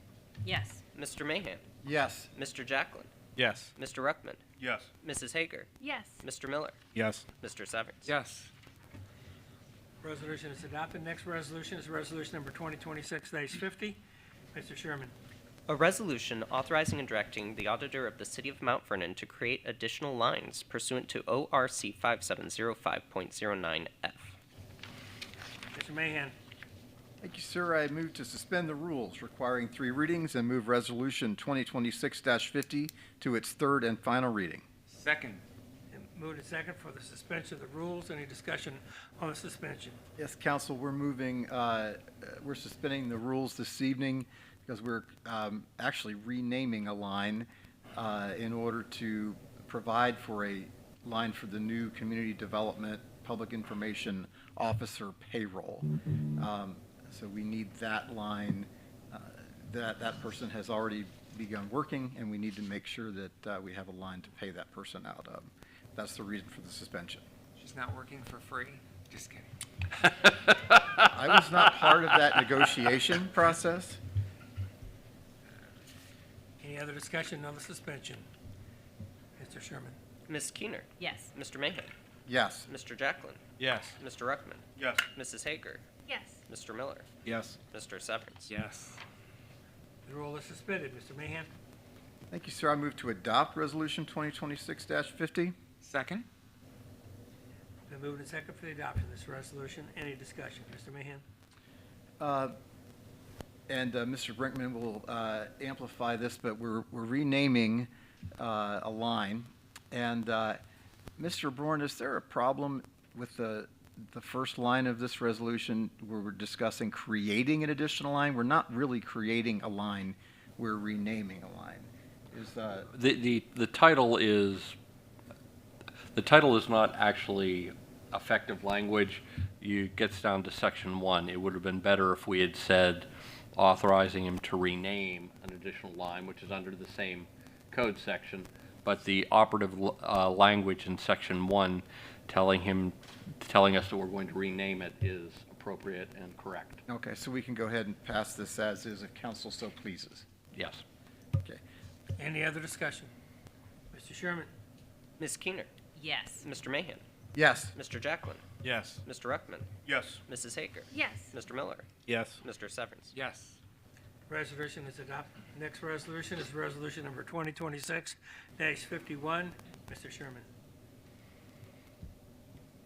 [SPEAKER 3] Yes.
[SPEAKER 2] Mr. Mahan.
[SPEAKER 10] Yes.
[SPEAKER 2] Mr. Jacklin.
[SPEAKER 7] Yes.
[SPEAKER 2] Mr. Ruckman.
[SPEAKER 11] Yes.
[SPEAKER 2] Mrs. Hager.
[SPEAKER 8] Yes.
[SPEAKER 2] Mr. Miller.
[SPEAKER 11] Yes.
[SPEAKER 2] Mr. Severns.
[SPEAKER 9] Yes.
[SPEAKER 1] Resolution is adopted. Next resolution is resolution number 2026-50. Mr. Sherman?
[SPEAKER 2] A resolution authorizing and directing the auditor of the City of Mount Vernon to create additional lines pursuant to ORC 5705.09F.
[SPEAKER 1] Mr. Mahan?
[SPEAKER 10] Thank you, sir. I move to suspend the rules requiring 3 readings and move Resolution 2026-50 to its third and final reading.
[SPEAKER 9] Second.
[SPEAKER 1] And moved and second for the suspension of the rules. Any discussion on the suspension?
[SPEAKER 10] Yes, council, we're suspending the rules this evening because we're actually renaming a line in order to provide for a line for the new Community Development Public Information Officer payroll. So we need that line, that person has already begun working, and we need to make sure that we have a line to pay that person out of. That's the reason for the suspension.
[SPEAKER 9] She's not working for free? Just kidding.
[SPEAKER 10] I was not part of that negotiation process.
[SPEAKER 1] Any other discussion on the suspension? Mr. Sherman?
[SPEAKER 2] Ms. Keener.
[SPEAKER 3] Yes.
[SPEAKER 2] Mr. Mahan.
[SPEAKER 10] Yes.
[SPEAKER 2] Mr. Jacklin.
[SPEAKER 7] Yes.
[SPEAKER 2] Mr. Ruckman.
[SPEAKER 11] Yes.
[SPEAKER 2] Mrs. Hager.
[SPEAKER 8] Yes.
[SPEAKER 2] Mr. Miller.
[SPEAKER 11] Yes.
[SPEAKER 2] Mr. Severns.
[SPEAKER 9] Yes.
[SPEAKER 1] The rule is suspended. Mr. Mahan?
[SPEAKER 10] Thank you, sir. I move to adopt Resolution 2026-50.
[SPEAKER 9] Second.
[SPEAKER 1] Been moved and second for the adoption of this resolution. Any discussion? Mr. Mahan?
[SPEAKER 10] Mr. Brinkman will amplify this, but we're renaming a line. And Mr. Bourne, is there a problem with the first line of this resolution where we're discussing creating an additional line? We're not really creating a line, we're renaming a line.
[SPEAKER 14] The title is not actually effective language. It gets down to section 1. It would have been better if we had said authorizing him to rename an additional line, which is under the same code section, but the operative language in section 1 telling us that we're going to rename it is appropriate and correct.
[SPEAKER 10] Okay, so we can go ahead and pass this as is if council so pleases.
[SPEAKER 14] Yes.
[SPEAKER 10] Okay.
[SPEAKER 1] Any other discussion? Mr. Sherman?
[SPEAKER 2] Ms. Keener.
[SPEAKER 3] Yes.
[SPEAKER 2] Mr. Mahan.
[SPEAKER 10] Yes.
[SPEAKER 2] Mr. Jacklin.
[SPEAKER 7] Yes.
[SPEAKER 2] Mr. Ruckman.
[SPEAKER 11] Yes.
[SPEAKER 2] Mrs. Hager.
[SPEAKER 8] Yes.
[SPEAKER 2] Mr. Miller.
[SPEAKER 11] Yes.
[SPEAKER 2] Mr. Severns.
[SPEAKER 9] Yes.
[SPEAKER 1] Resolution is adopted. Next resolution is resolution number 2026-51. Mr. Sherman?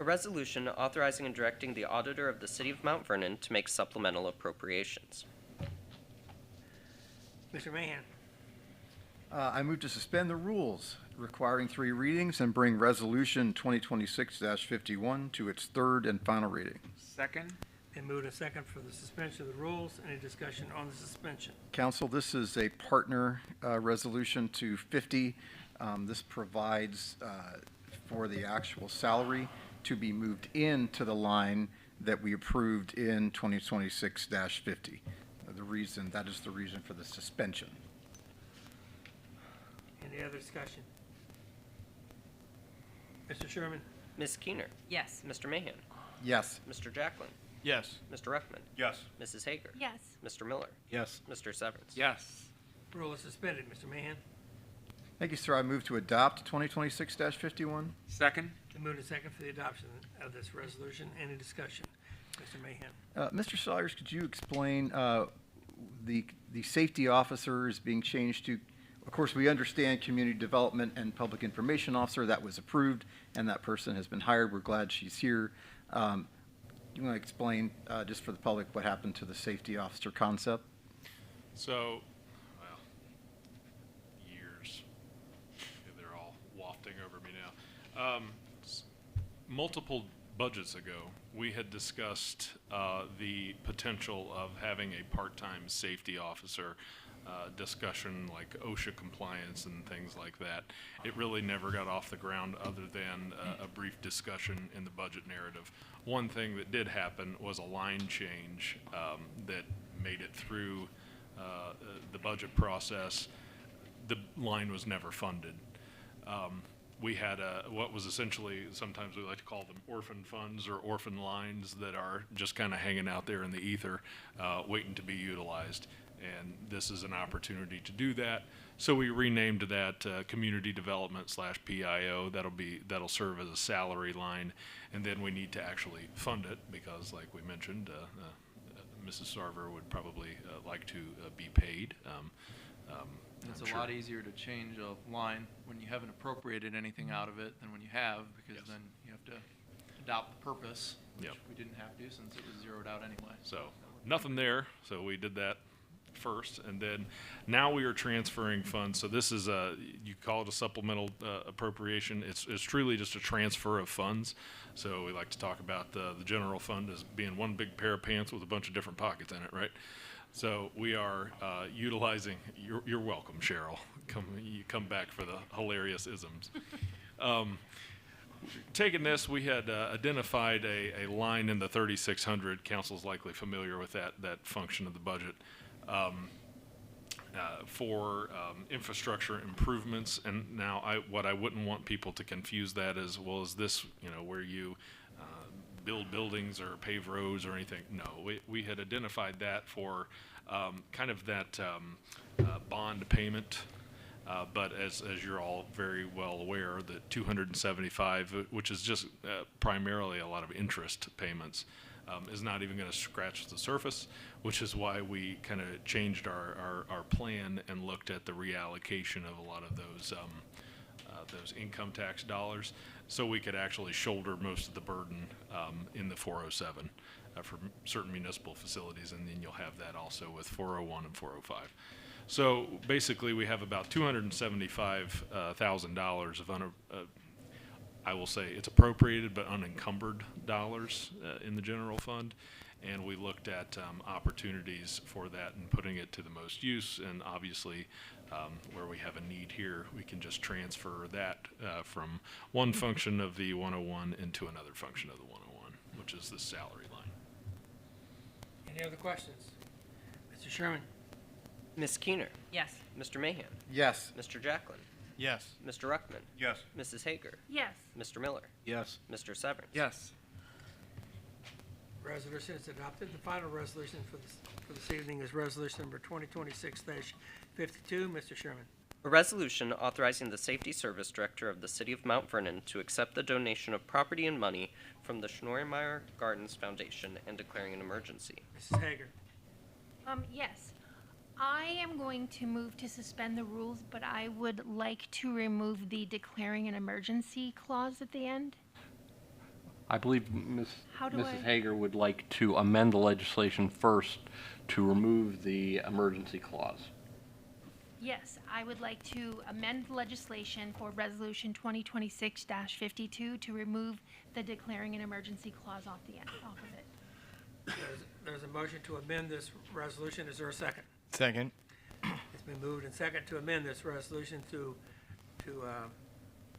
[SPEAKER 2] A resolution authorizing and directing the auditor of the City of Mount Vernon to make supplemental appropriations.
[SPEAKER 1] Mr. Mahan.
[SPEAKER 10] I move to suspend the rules requiring 3 readings and bring Resolution 2026-51 to its third and final reading.
[SPEAKER 9] Second?
[SPEAKER 1] Been moved and second for the suspension of the rules. Any discussion on the suspension?
[SPEAKER 10] Council, this is a partner resolution to 50. This provides for the actual salary to be moved into the line that we approved in 2026-50. That is the reason for the suspension.
[SPEAKER 1] Any other discussion? Mr. Sherman?
[SPEAKER 2] Ms. Keener.
[SPEAKER 3] Yes.
[SPEAKER 2] Mr. Mahan.
[SPEAKER 10] Yes.
[SPEAKER 2] Mr. Jacklin.
[SPEAKER 7] Yes.
[SPEAKER 2] Mr. Ruckman.
[SPEAKER 11] Yes.
[SPEAKER 2] Mrs. Hager.
[SPEAKER 8] Yes.
[SPEAKER 2] Mr. Miller.
[SPEAKER 11] Yes.
[SPEAKER 2] Mr. Severance.
[SPEAKER 9] Yes.
[SPEAKER 1] Rule is suspended. Mr. Mahan.
[SPEAKER 10] Thank you, sir. I move to adopt 2026-51.
[SPEAKER 9] Second?
[SPEAKER 1] Been moved and second for the adoption of this resolution. Any discussion? Mr. Mahan.
[SPEAKER 10] Mr. Sawyers, could you explain the safety officer is being changed to, of course, we understand community development and public information officer. That was approved, and that person has been hired. We're glad she's here. You want to explain, just for the public, what happened to the safety officer concept?
[SPEAKER 15] So, well, years. They're all wafting over me now. Multiple budgets ago, we had discussed the potential of having a part-time safety officer discussion, like OSHA compliance and things like that. It really never got off the ground other than a brief discussion in the budget narrative. One thing that did happen was a line change that made it through the budget process. The line was never funded. We had what was essentially, sometimes we like to call them orphan funds or orphan lines that are just kind of hanging out there in the ether, waiting to be utilized. And this is an opportunity to do that. So we renamed that Community Development / PIO. That'll serve as a salary line, and then we need to actually fund it because, like we mentioned, Mrs. Sarver would probably like to be paid.
[SPEAKER 13] It's
[SPEAKER 15] I'm
[SPEAKER 13] a
[SPEAKER 15] sure.
[SPEAKER 13] lot easier to change a line when you haven't appropriated anything out of it than when you have, because
[SPEAKER 15] Yes.
[SPEAKER 13] then you have to adopt the purpose, which
[SPEAKER 15] Yep.
[SPEAKER 13] we didn't have to since it was zeroed out anyway.
[SPEAKER 15] So nothing there. So we did that first, and then now we are transferring funds. So this is you call it a supplemental appropriation. It's truly just a transfer of funds. So we like to talk about the general fund as being one big pair of pants with a bunch of different pockets in it, right? So we are utilizing. You're welcome, Cheryl. You come back for the hilarious isms. Taking this, we had identified a line in the 3600. Council's likely familiar with that function of the budget. For infrastructure improvements, and now what I wouldn't want people to confuse that as, well, is this where you build buildings or pave roads or anything? No, we had identified that for kind of that bond payment. But as you're all very well aware, the 275, which is just primarily a lot of interest payments, is not even going to scratch the surface, which is why we kind of changed our plan and looked at the reallocation of a lot of those income tax dollars, so we could actually shoulder most of the burden in the 407 for certain municipal facilities, and then you'll have that also with 401 and 405. So basically, we have about $275,000 of I will say it's appropriated but unencumbered dollars in the general fund, and we looked at opportunities for that and putting it to the most use. And obviously, where we have a need here, we can just transfer that from one function of the 101 into another function of the 101, which is the salary line.
[SPEAKER 1] Any other questions? Mr. Sherman?
[SPEAKER 2] Ms. Keener.
[SPEAKER 3] Yes.
[SPEAKER 2] Mr. Mahan.
[SPEAKER 10] Yes.
[SPEAKER 2] Mr. Jacklin.
[SPEAKER 11] Yes.
[SPEAKER 2] Mr. Ruckman.
[SPEAKER 11] Yes.
[SPEAKER 2] Mrs. Hager.
[SPEAKER 8] Yes.
[SPEAKER 2] Mr. Miller.
[SPEAKER 11] Yes.
[SPEAKER 2] Mr. Severance.
[SPEAKER 9] Yes.
[SPEAKER 1] Resolution is adopted. The final resolution for this evening is resolution number 2026-52. Mr. Sherman.
[SPEAKER 2] A resolution authorizing the Safety Service Director of the City of Mount Vernon to accept the donation of property and money from the Schnorremeyer Gardens Foundation and declaring an emergency.
[SPEAKER 1] Mrs. Hager.
[SPEAKER 8] Yes. I am going to move to suspend the rules, but I would like to remove the declaring an emergency clause at the end.
[SPEAKER 14] I believe
[SPEAKER 8] How do
[SPEAKER 14] Mrs.
[SPEAKER 8] I-
[SPEAKER 14] Hager would like to amend the legislation first to remove the emergency clause.
[SPEAKER 8] Yes, I would like to amend the legislation for Resolution 2026-52 to remove the declaring an emergency clause off of it.
[SPEAKER 1] There's a motion to amend this resolution. Is there a second?
[SPEAKER 7] Second.
[SPEAKER 1] It's been moved and second to amend this resolution to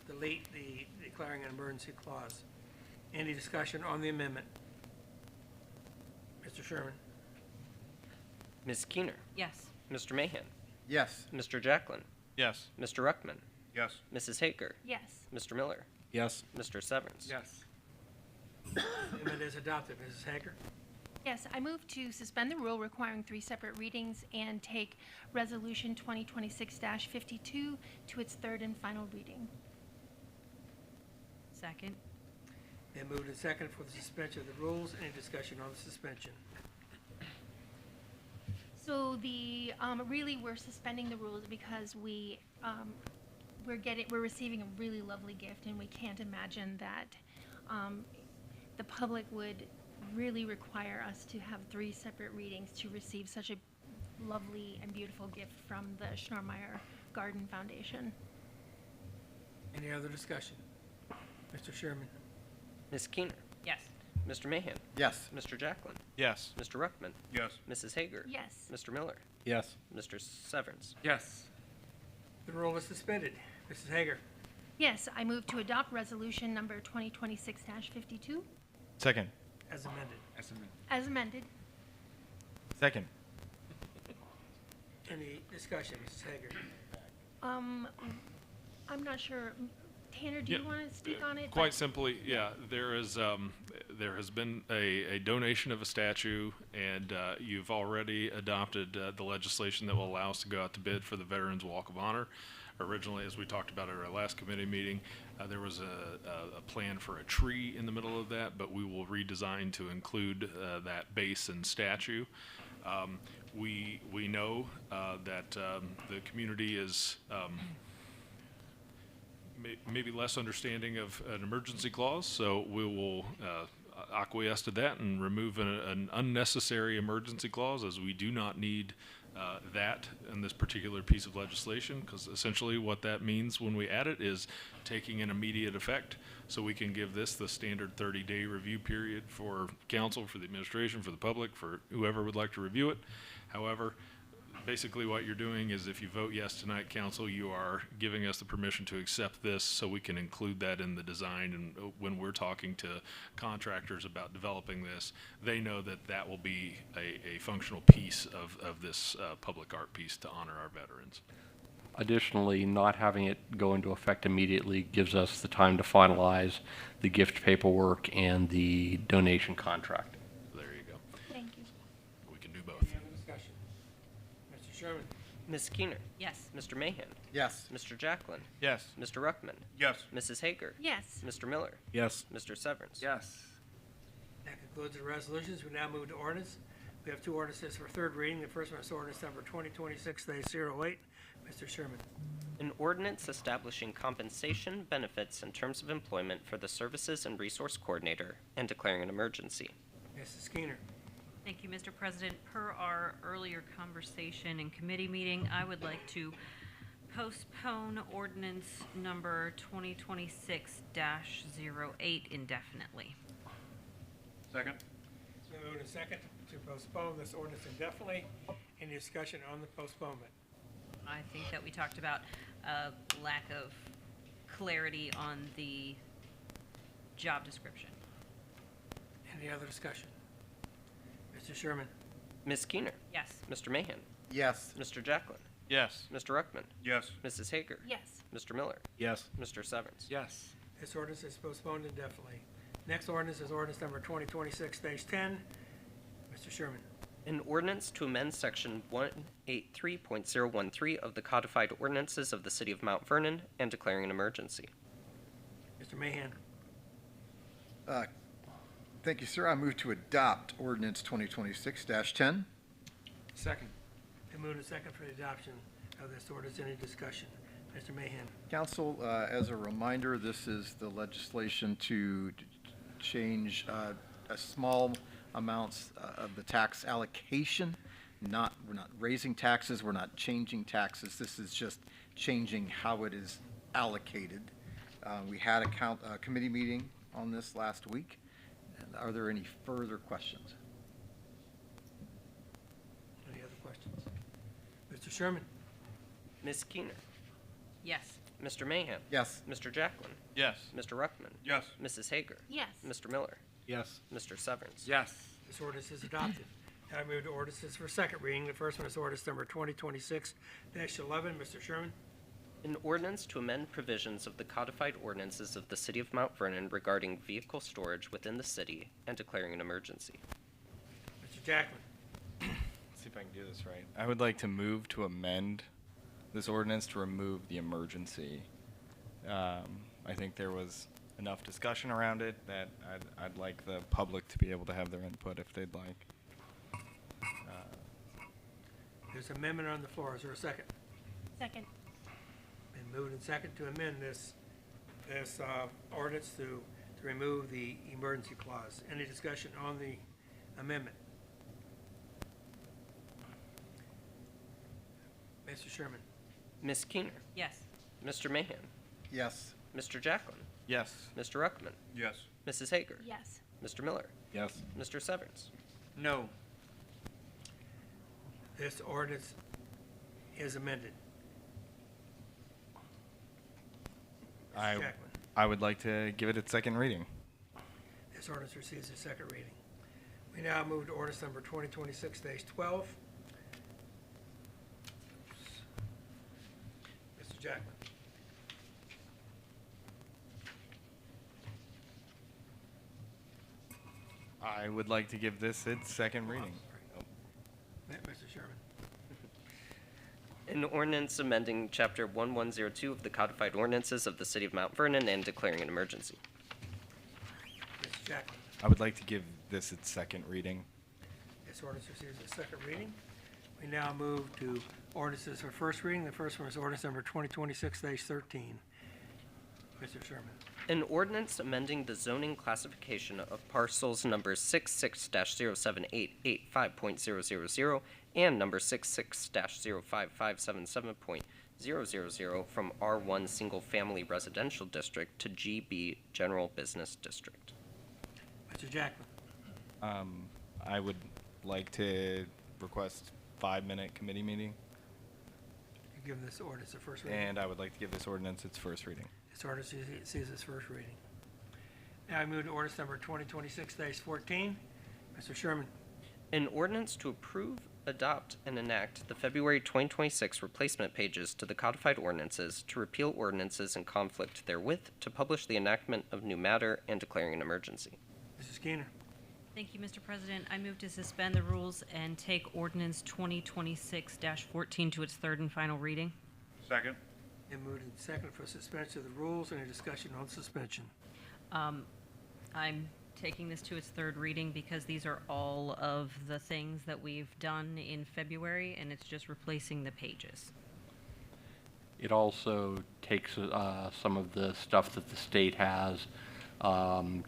[SPEAKER 1] delete the declaring an emergency clause. Any discussion on the amendment? Mr. Sherman?
[SPEAKER 2] Ms. Keener,
[SPEAKER 3] Yes.
[SPEAKER 2] Mr. Mahan,
[SPEAKER 10] Yes.
[SPEAKER 2] Mr. Jacklin,
[SPEAKER 7] Yes.
[SPEAKER 2] Mr. Ruckman,
[SPEAKER 7] Yes.
[SPEAKER 2] Mrs. Hager,
[SPEAKER 8] Yes.
[SPEAKER 2] Mr. Miller,
[SPEAKER 7] Yes.
[SPEAKER 2] Mr. Severance.
[SPEAKER 9] Yes.
[SPEAKER 1] Amendment is adopted. Mrs. Hager?
[SPEAKER 8] Yes, I move to suspend the rule requiring 3 separate readings and take Resolution 2026-52 to its third and final reading.
[SPEAKER 3] Second.
[SPEAKER 1] Then moved and second for the suspension of the rules. Any discussion on the suspension?
[SPEAKER 8] So really, we're suspending the rules because we're receiving a really lovely gift, and we can't imagine that the public would really require us to have 3 separate readings to receive such a lovely and beautiful gift from the Schnormeyer Garden Foundation.
[SPEAKER 1] Any other discussion? Mr. Sherman?
[SPEAKER 2] Ms. Keener,
[SPEAKER 3] Yes.
[SPEAKER 2] Mr. Mahan,
[SPEAKER 10] Yes.
[SPEAKER 2] Mr. Jacklin,
[SPEAKER 7] Yes.
[SPEAKER 2] Mr. Ruckman,
[SPEAKER 7] Yes.
[SPEAKER 2] Mrs. Hager,
[SPEAKER 8] Yes.
[SPEAKER 2] Mr. Miller,
[SPEAKER 7] Yes.
[SPEAKER 2] Mr. Severance.
[SPEAKER 9] Yes.
[SPEAKER 1] The rule is suspended. Mrs. Hager?
[SPEAKER 8] Yes, I move to adopt Resolution number 2026-52
[SPEAKER 7] Second.
[SPEAKER 1] As amended.
[SPEAKER 8] as amended.
[SPEAKER 7] Second.
[SPEAKER 1] Any discussion, Mrs. Hager?
[SPEAKER 8] I'm not sure. Tanner, do you
[SPEAKER 15] Yeah,
[SPEAKER 8] want to speak on it?
[SPEAKER 15] Quite simply, yeah, there has been a donation of a statue, and you've already adopted the legislation that will allow us to go out to bid for the Veterans Walk of Honor. Originally, as we talked about at our last committee meeting, there was a plan for a tree in the middle of that, but we will redesign to include that base and statue. We know that the community is maybe less understanding of an emergency clause, so we will acquiesce to that and remove an unnecessary emergency clause, as we do not need that in this particular piece of legislation, because essentially what that means when we add it is taking an immediate effect, so we can give this the standard 30-day review period for council, for the administration, for the public, for whoever would like to review it. However, basically what you're doing is, if you vote yes tonight, council, you are giving us the permission to accept this so we can include that in the design. And when we're talking to contractors about developing this, they know that that will be a functional piece of this public art piece to honor our veterans.
[SPEAKER 14] Additionally, not having it go into effect immediately gives us the time to finalize the gift paperwork and the donation contract.
[SPEAKER 15] There you go.
[SPEAKER 8] Thank you.
[SPEAKER 15] We can do both.
[SPEAKER 1] Any other discussion? Mr. Sherman?
[SPEAKER 2] Ms. Keener,
[SPEAKER 3] Yes.
[SPEAKER 2] Mr. Mahan,
[SPEAKER 10] Yes.
[SPEAKER 2] Mr. Jacklin,
[SPEAKER 7] Yes.
[SPEAKER 2] Mr. Ruckman,
[SPEAKER 7] Yes.
[SPEAKER 2] Mrs. Hager,
[SPEAKER 8] Yes.
[SPEAKER 2] Mr. Miller,
[SPEAKER 7] Yes.
[SPEAKER 2] Mr. Severance.
[SPEAKER 9] Yes.
[SPEAKER 1] That concludes the resolutions. We now move to ordinance. We have 2 ordinances for third reading. The first one is ordinance number 2026-08. Mr. Sherman?
[SPEAKER 2] An ordinance establishing compensation, benefits, and terms of employment for the Services and Resource Coordinator and declaring an emergency.
[SPEAKER 1] Mrs. Keener?
[SPEAKER 3] Thank you, Mr. President. Per our earlier conversation in committee meeting, I would like to postpone ordinance number 2026-08 indefinitely.
[SPEAKER 7] Second.
[SPEAKER 1] It's been moved and second to postpone this ordinance indefinitely. Any discussion on the postponement?
[SPEAKER 3] I think that we talked about lack of clarity on the job description.
[SPEAKER 1] Any other discussion? Mr. Sherman?
[SPEAKER 2] Ms. Keener,
[SPEAKER 3] Yes.
[SPEAKER 2] Mr. Mahan,
[SPEAKER 10] Yes.
[SPEAKER 2] Mr. Jacklin,
[SPEAKER 7] Yes.
[SPEAKER 2] Mr. Ruckman,
[SPEAKER 7] Yes.
[SPEAKER 2] Mrs. Hager,
[SPEAKER 8] Yes.
[SPEAKER 2] Mr. Miller,
[SPEAKER 7] Yes.
[SPEAKER 2] Mr. Severance.
[SPEAKER 9] Yes.
[SPEAKER 1] This ordinance is postponed indefinitely. Next ordinance is ordinance number 2026-10. Mr. Sherman?
[SPEAKER 2] An ordinance to amend section 183.013 of the codified ordinances of the City of Mount Vernon and declaring an emergency.
[SPEAKER 1] Mr. Mahan?
[SPEAKER 10] Thank you, sir. I move to adopt ordinance 2026-10.
[SPEAKER 1] Second. Been moved and second for the adoption of this ordinance. Any discussion? Mr. Mahan?
[SPEAKER 10] Council, as a reminder, this is the legislation to change a small amounts of the tax allocation. We're not raising taxes, we're not changing taxes. This is just changing how it is allocated. We had a committee meeting on this last week. And are there any further questions?
[SPEAKER 1] Any other questions? Mr. Sherman?
[SPEAKER 2] Ms. Keener.
[SPEAKER 3] Yes.
[SPEAKER 2] Mr. Mahan.
[SPEAKER 10] Yes.
[SPEAKER 2] Mr. Jacklin.
[SPEAKER 7] Yes.
[SPEAKER 2] Mr. Ruckman.
[SPEAKER 7] Yes.
[SPEAKER 2] Mrs. Hager.
[SPEAKER 8] Yes.
[SPEAKER 2] Mr. Miller.
[SPEAKER 11] Yes.
[SPEAKER 2] Mr. Severns.
[SPEAKER 9] Yes.
[SPEAKER 1] This ordinance is adopted. Now I move to ordinances for second reading. The first one is ordinance number 2026-11. Mr. Sherman?
[SPEAKER 2] An ordinance to amend provisions of the codified ordinances of the City of Mount Vernon regarding vehicle storage within the city and declaring an emergency.
[SPEAKER 1] Mr. Jacklin?
[SPEAKER 7] See if I can do this right. I would like to move to amend this ordinance to remove the emergency. I think there was enough discussion around it that I'd like the public to be able to have their input if they'd like.
[SPEAKER 1] There's an amendment on the floor. Is there a second?
[SPEAKER 8] Second.
[SPEAKER 1] Been moved and second to amend this ordinance to remove the emergency clause. Any discussion on the amendment? Mr. Sherman?
[SPEAKER 2] Ms. Keener.
[SPEAKER 3] Yes.
[SPEAKER 2] Mr. Mahan.
[SPEAKER 10] Yes.
[SPEAKER 2] Mr. Jacklin.
[SPEAKER 7] Yes.
[SPEAKER 2] Mr. Ruckman.
[SPEAKER 7] Yes.
[SPEAKER 2] Mrs. Hager.
[SPEAKER 8] Yes.
[SPEAKER 2] Mr. Miller.
[SPEAKER 7] Yes.
[SPEAKER 2] Mr. Severns.
[SPEAKER 9] No.
[SPEAKER 1] This ordinance is amended. Mr. Jacklin?
[SPEAKER 7] I would like to give it its second reading.
[SPEAKER 1] This ordinance receives its second reading. We now move to ordinance number 2026-12. Mr. Jacklin?
[SPEAKER 7] I would like to give this its second reading.
[SPEAKER 1] Mr. Sherman?
[SPEAKER 2] An ordinance amending Chapter 1102 of the codified ordinances of the City of Mount Vernon and declaring an emergency.
[SPEAKER 1] Mr. Jacklin?
[SPEAKER 7] I would like to give this its second reading.
[SPEAKER 1] This ordinance receives its second reading. We now move to ordinances for first reading. The first one is ordinance number 2026-13. Mr. Sherman?
[SPEAKER 2] An ordinance amending the zoning classification of parcels number 66-07885.000 and number 66-05577.000 from R1 Single Family Residential District to GB General Business District.
[SPEAKER 1] Mr. Jacklin?
[SPEAKER 7] I would like to request 5-minute committee meeting,
[SPEAKER 1] You give this ordinance a first reading.
[SPEAKER 7] and I would like to give this ordinance its first reading.
[SPEAKER 1] This ordinance sees its first reading. Now I move to ordinance number 2026-14. Mr. Sherman?
[SPEAKER 2] An ordinance to approve, adopt, and enact the February 2026 replacement pages to the codified ordinances, to repeal ordinances in conflict therewith, to publish the enactment of new matter, and declaring an emergency.
[SPEAKER 1] Mrs. Keener?
[SPEAKER 3] Thank you, Mr. President. I move to suspend the rules and take ordinance 2026-14 to its third and final reading.
[SPEAKER 15] Second.
[SPEAKER 1] Been moved and seconded for suspension of the rules. Any discussion on suspension?
[SPEAKER 3] I'm taking this to its third reading because these are all of the things that we've done in February, and it's just replacing the pages.
[SPEAKER 14] It also takes some of the stuff that the state has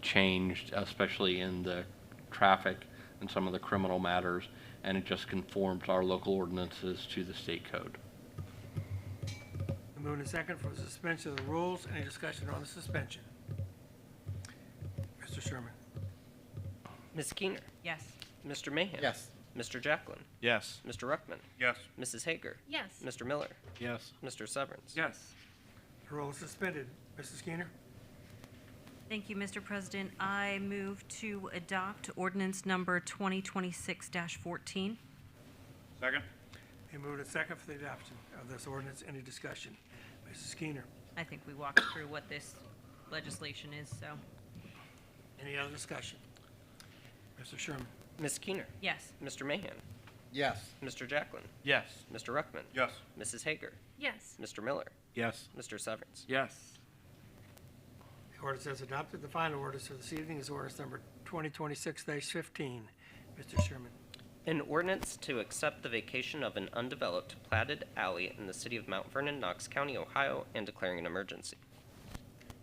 [SPEAKER 14] changed, especially in the traffic and some of the criminal matters, and it just conforms our local ordinances to the state code.
[SPEAKER 1] Moved and seconded for suspension of the rules. Any discussion on the suspension? Mr. Sherman?
[SPEAKER 2] Ms. Keener.
[SPEAKER 3] Yes.
[SPEAKER 2] Mr. Mahan.
[SPEAKER 10] Yes.
[SPEAKER 2] Mr. Jacklin.
[SPEAKER 7] Yes.
[SPEAKER 2] Mr. Ruckman.
[SPEAKER 15] Yes.
[SPEAKER 2] Mrs. Hager.
[SPEAKER 8] Yes.
[SPEAKER 2] Mr. Miller.
[SPEAKER 11] Yes.
[SPEAKER 2] Mr. Severns.
[SPEAKER 9] Yes.
[SPEAKER 1] The rule is suspended. Mrs. Keener?
[SPEAKER 3] Thank you, Mr. President. I move to adopt ordinance number 2026-14.
[SPEAKER 15] Second.
[SPEAKER 1] Been moved and seconded for the adoption of this ordinance. Any discussion? Mrs. Keener?
[SPEAKER 3] I think we walked through what this legislation is, so.
[SPEAKER 1] Any other discussion? Mr. Sherman?
[SPEAKER 2] Ms. Keener.
[SPEAKER 3] Yes.
[SPEAKER 2] Mr. Mahan.
[SPEAKER 10] Yes.
[SPEAKER 2] Mr. Jacklin.
[SPEAKER 7] Yes.
[SPEAKER 2] Mr. Ruckman.
[SPEAKER 15] Yes.
[SPEAKER 2] Mrs. Hager.
[SPEAKER 8] Yes.
[SPEAKER 2] Mr. Miller.
[SPEAKER 11] Yes.
[SPEAKER 2] Mr. Severns.
[SPEAKER 9] Yes.
[SPEAKER 1] The ordinance is adopted. The final ordinance for this evening is ordinance number 2026-15. Mr. Sherman?
[SPEAKER 2] An ordinance to accept the vacation of an undeveloped platted alley in the city of Mount Vernon, Knox County, Ohio, and declaring an emergency.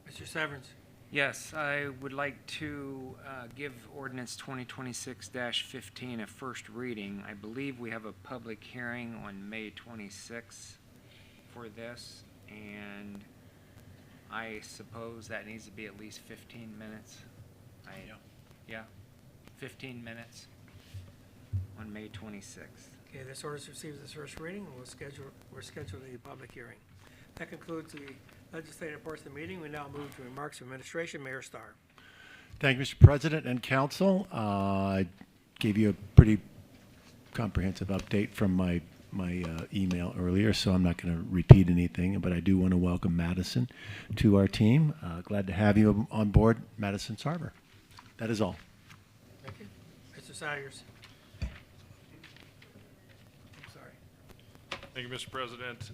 [SPEAKER 1] Mr. Severns?
[SPEAKER 9] Yes, I would like to give ordinance 2026-15 a first reading. I believe we have a public hearing on May 26th for this, and I suppose that needs to be at least 15 minutes. Yeah, 15 minutes on May 26th.
[SPEAKER 1] Okay, this ordinance receives its first reading, and we'll schedule a public hearing. That concludes the legislative portion of the meeting. We now move to remarks from administration. Mayor Starr.
[SPEAKER 12] Thank you, Mr. President and Council. I gave you a pretty comprehensive update from my email earlier, so I'm not going to repeat anything, but I do want to welcome Madison to our team. Glad to have you on board, Madison Sarver. That is all.
[SPEAKER 1] Thank you. Mr. Sayers. I'm sorry.
[SPEAKER 15] Thank you, Mr. President.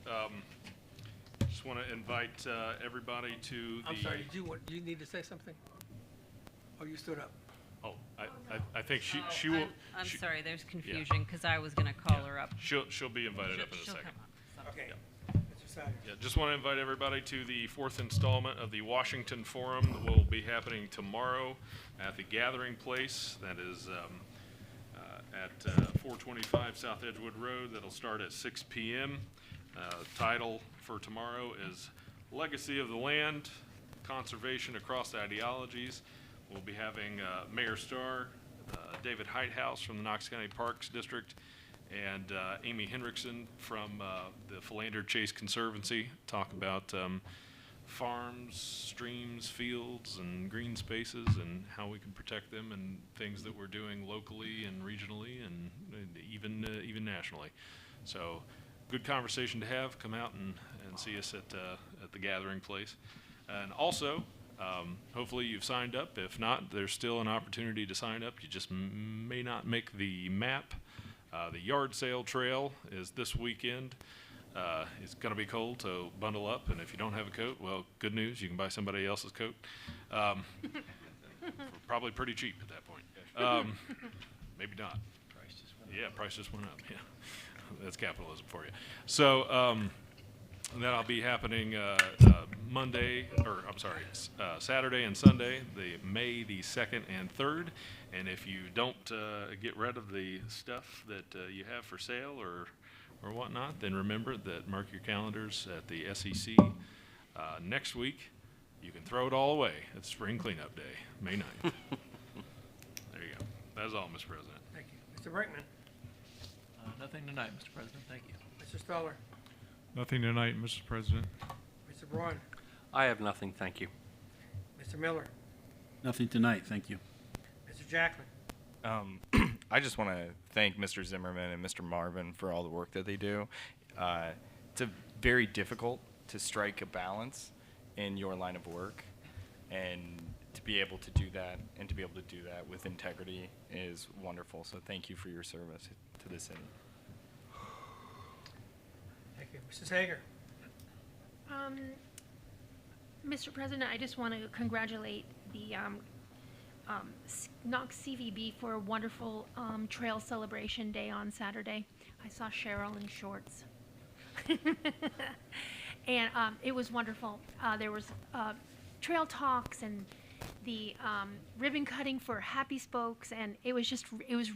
[SPEAKER 15] Just want to invite everybody to the.
[SPEAKER 1] I'm sorry, do you need to say something? Oh, you stood up.
[SPEAKER 15] Oh, I think she will.
[SPEAKER 3] I'm
[SPEAKER 15] she-
[SPEAKER 3] sorry, there's confusion, because I was going to call her up.
[SPEAKER 15] She'll be invited up in a
[SPEAKER 3] She'll
[SPEAKER 15] second.
[SPEAKER 3] come up, so.
[SPEAKER 1] Okay. Mr. Sayers.
[SPEAKER 15] Yeah, just want to invite everybody to the fourth installment of the Washington Forum that will be happening tomorrow at the Gathering Place. That is at 425 South Edgewood Road. That'll start at 6 p.m. Title for tomorrow is Legacy of the Land, Conservation Across Ideologies. We'll be having Mayor Starr, David Heighthouse from the Knox County Parks District, and Amy Hendrickson from the Philander Chase Conservancy talk about farms, streams, fields, and green spaces, and how we can protect them, and things that we're doing locally and regionally, and even nationally. So, good conversation to have. Come out and see us at the Gathering Place, and also. Hopefully you've signed up. If not, there's still an opportunity to sign up. You just may not make the map. The yard sale trail is this weekend. It's going to be cold, so bundle up. And if you don't have a coat, well, good news. You can buy somebody else's coat. Probably pretty cheap at that point. Maybe not. Price just went up. Yeah, that's capitalism for you. So that'll be happening Saturday and Sunday, May the 2nd and 3rd. And if you don't get rid of the stuff that you have for sale or whatnot, then remember that mark your calendars at the SEC next week. You can throw it all away. It's Spring Cleanup Day, May 9th. There you go. That's all, Mr. President.
[SPEAKER 1] Thank you. Mr. Brinkman.
[SPEAKER 13] Nothing tonight, Mr. President. Thank you.
[SPEAKER 1] Mr. Stoller.
[SPEAKER 16] Nothing tonight, Mr. President.
[SPEAKER 1] Mr. Braun.
[SPEAKER 14] I have nothing, thank you.
[SPEAKER 1] Mr. Miller.
[SPEAKER 11] Nothing tonight, thank you.
[SPEAKER 1] Mr. Jackman.
[SPEAKER 7] I just want to thank Mr. Zimmerman and Mr. Marvin for all the work that they do. It's very difficult to strike a balance in your line of work, and to be able to do that and to be able to do that with integrity is wonderful. So thank you for your service to the city.
[SPEAKER 1] Thank you. Mrs. Hager.
[SPEAKER 8] Mr. President, I just want to congratulate the Knox CVB for a wonderful trail celebration day on Saturday. I saw Cheryl in shorts. And it was wonderful. There was trail talks and the ribbon cutting for Happy Spokes, and it was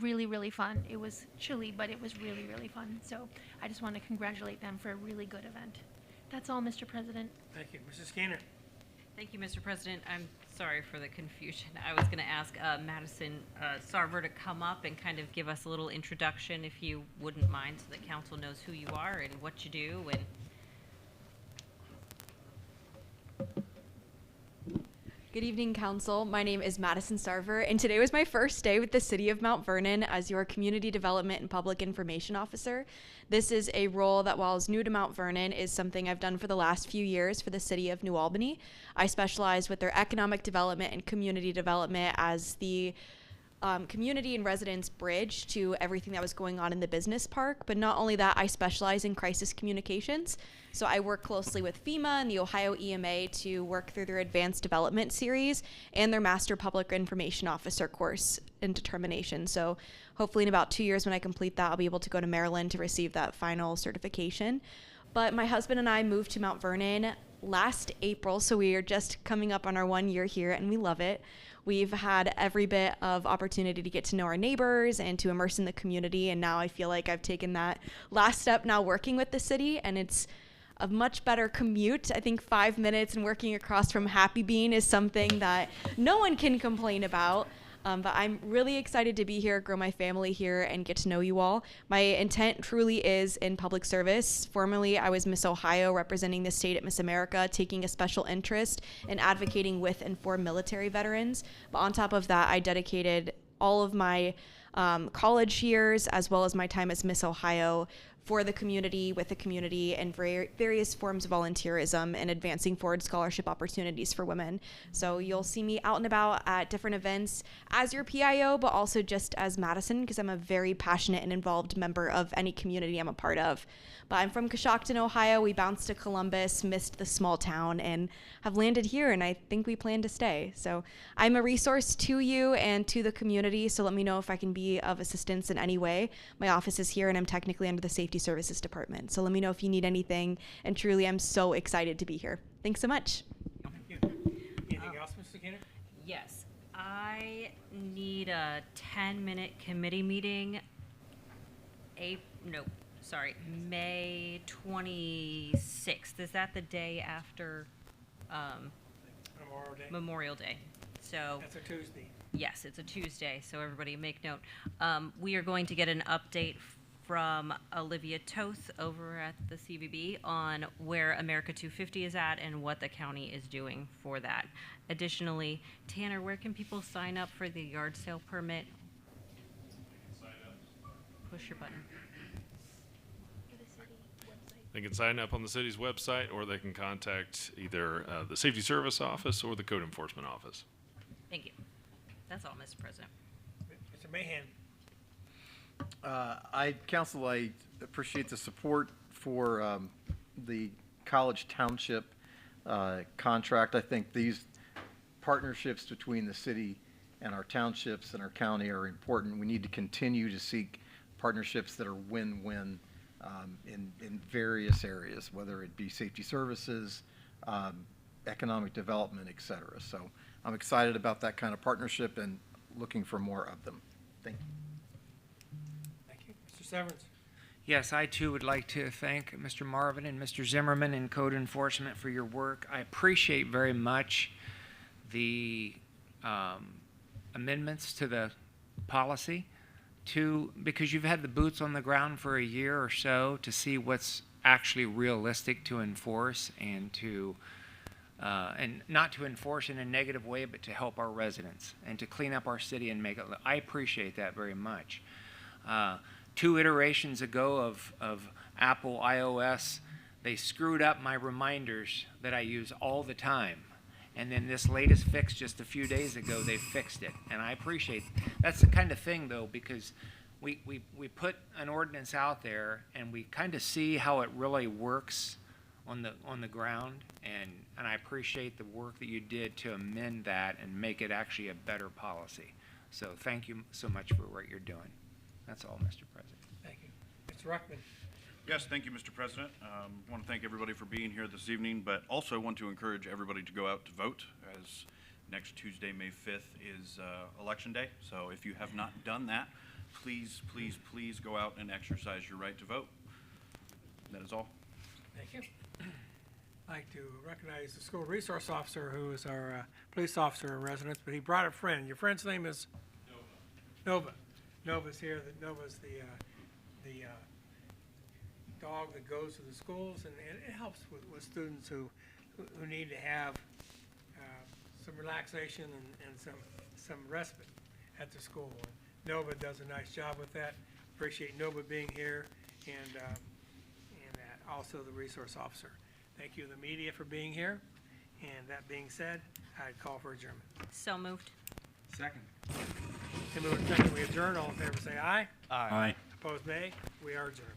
[SPEAKER 8] really, really fun. It was chilly, but it was really, really fun. So I just want to congratulate them for a really good event. That's all, Mr. President.
[SPEAKER 1] Thank you. Mrs. Skinner.
[SPEAKER 3] Thank you, Mr. President. I'm sorry for the confusion. I was going to ask Madison Sarver to come up and kind of give us a little introduction, if you wouldn't mind, so that council knows who you are and what you do. And
[SPEAKER 17] Good evening, Council. My name is Madison Sarver, and today was my first day with the City of Mount Vernon as your Community Development and Public Information Officer. This is a role that, while it's new to Mount Vernon, is something I've done for the last few years for the City of New Albany. I specialize with their economic development and community development as the community and residents bridge to everything that was going on in the business park. But not only that, I specialize in crisis communications. So I work closely with FEMA and the Ohio EMA to work through their advanced development series and their Master Public Information Officer course and determination. So hopefully in about 2 years when I complete that, I'll be able to go to Maryland to receive that final certification. But my husband and I moved to Mount Vernon last April, so we are just coming up on our 1 year here, and we love it. We've had every bit of opportunity to get to know our neighbors and to immerse in the community, and now I feel like I've taken that last step now working with the city, and it's a much better commute. I think 5 minutes and working across from Happy Bean is something that no one can complain about. But I'm really excited to be here, grow my family here, and get to know you all. My intent truly is in public service. Formerly, I was Miss Ohio, representing the state at Miss America, taking a special interest in advocating with and for military veterans. But on top of that, I dedicated all of my college years, as well as my time as Miss Ohio, for the community, with the community, and various forms of volunteerism and advancing forward scholarship opportunities for women. So you'll see me out and about at different events as your PIO, but also just as Madison, because I'm a very passionate and involved member of any community I'm a part of. But I'm from Coshocton, Ohio. We bounced to Columbus, missed the small town, and have landed here, and I think we plan to stay. So I'm a resource to you and to the community, so let me know if I can be of assistance in any way. My office is here, and I'm technically under the Safety Services Department. So let me know if you need anything, and truly I'm so excited to be here. Thanks so much.
[SPEAKER 1] Thank you. Anything else, Mr. Keener?
[SPEAKER 3] Yes, I need a 10-minute committee meeting. May 26th. Is that the day after Memorial Day? So
[SPEAKER 1] That's a Tuesday.
[SPEAKER 3] yes, it's a Tuesday, so everybody make note. We are going to get an update from Olivia Toth over at the CVB on where America 250 is at and what the county is doing for that. Additionally, Tanner, where can people sign up for the yard sale permit? Push your button.
[SPEAKER 15] They can sign up on the city's website, or they can contact either the Safety Service Office or the Code Enforcement Office.
[SPEAKER 3] Thank you. That's all, Mr. President.
[SPEAKER 1] Mr. Mahan.
[SPEAKER 10] I appreciate the support for the College Township contract. I think these partnerships between the city and our townships and our county are important. We need to continue to seek partnerships that are win-win in various areas, whether it be safety services, economic development, et cetera. So I'm excited about that kind of partnership and looking for more of them. Thank you.
[SPEAKER 1] Thank you. Mr. Severance.
[SPEAKER 9] Yes, I too would like to thank Mr. Marvin and Mr. Zimmerman and Code Enforcement for your work. I appreciate very much the amendments to the policy because you've had the boots on the ground for a year or so to see what's actually realistic to enforce and not to enforce in a negative way, but to help our residents and to clean up our city and make it. I appreciate that very much. 2 iterations ago of Apple iOS, they screwed up my reminders that I use all the time. And then this latest fix just a few days ago, they fixed it. And I appreciate that's the kind of thing, though, because we put an ordinance out there and we kind of see how it really works on the ground. And I appreciate the work that you did to amend that and make it actually a better policy. So thank you so much for what you're doing. That's all, Mr. President.
[SPEAKER 1] Thank you. Mr. Ruckman.
[SPEAKER 18] Yes, thank you, Mr. President. I want to thank everybody for being here this evening, but also want to encourage everybody to go out to vote, as next Tuesday, May 5th, is Election Day. So if you have not done that, please, please, please go out and exercise your right to vote. That is all.
[SPEAKER 1] Thank you. I'd like to recognize the school resource officer, who is our police officer in residence, but he brought a friend. Your friend's name is? Nova. Nova's here. Nova's the dog that goes to the schools, and it helps with students who need to have some relaxation and some respite at the school. And Nova does a nice job with that. Appreciate Nova being here, and also the resource officer. Thank you, the media, for being here. And that being said, I'd call for adjournment.
[SPEAKER 3] So moved.
[SPEAKER 9] Second.
[SPEAKER 1] And we adjourn. All in favor say aye.
[SPEAKER 18] Aye.
[SPEAKER 1] Opposed, nay. We are adjourned.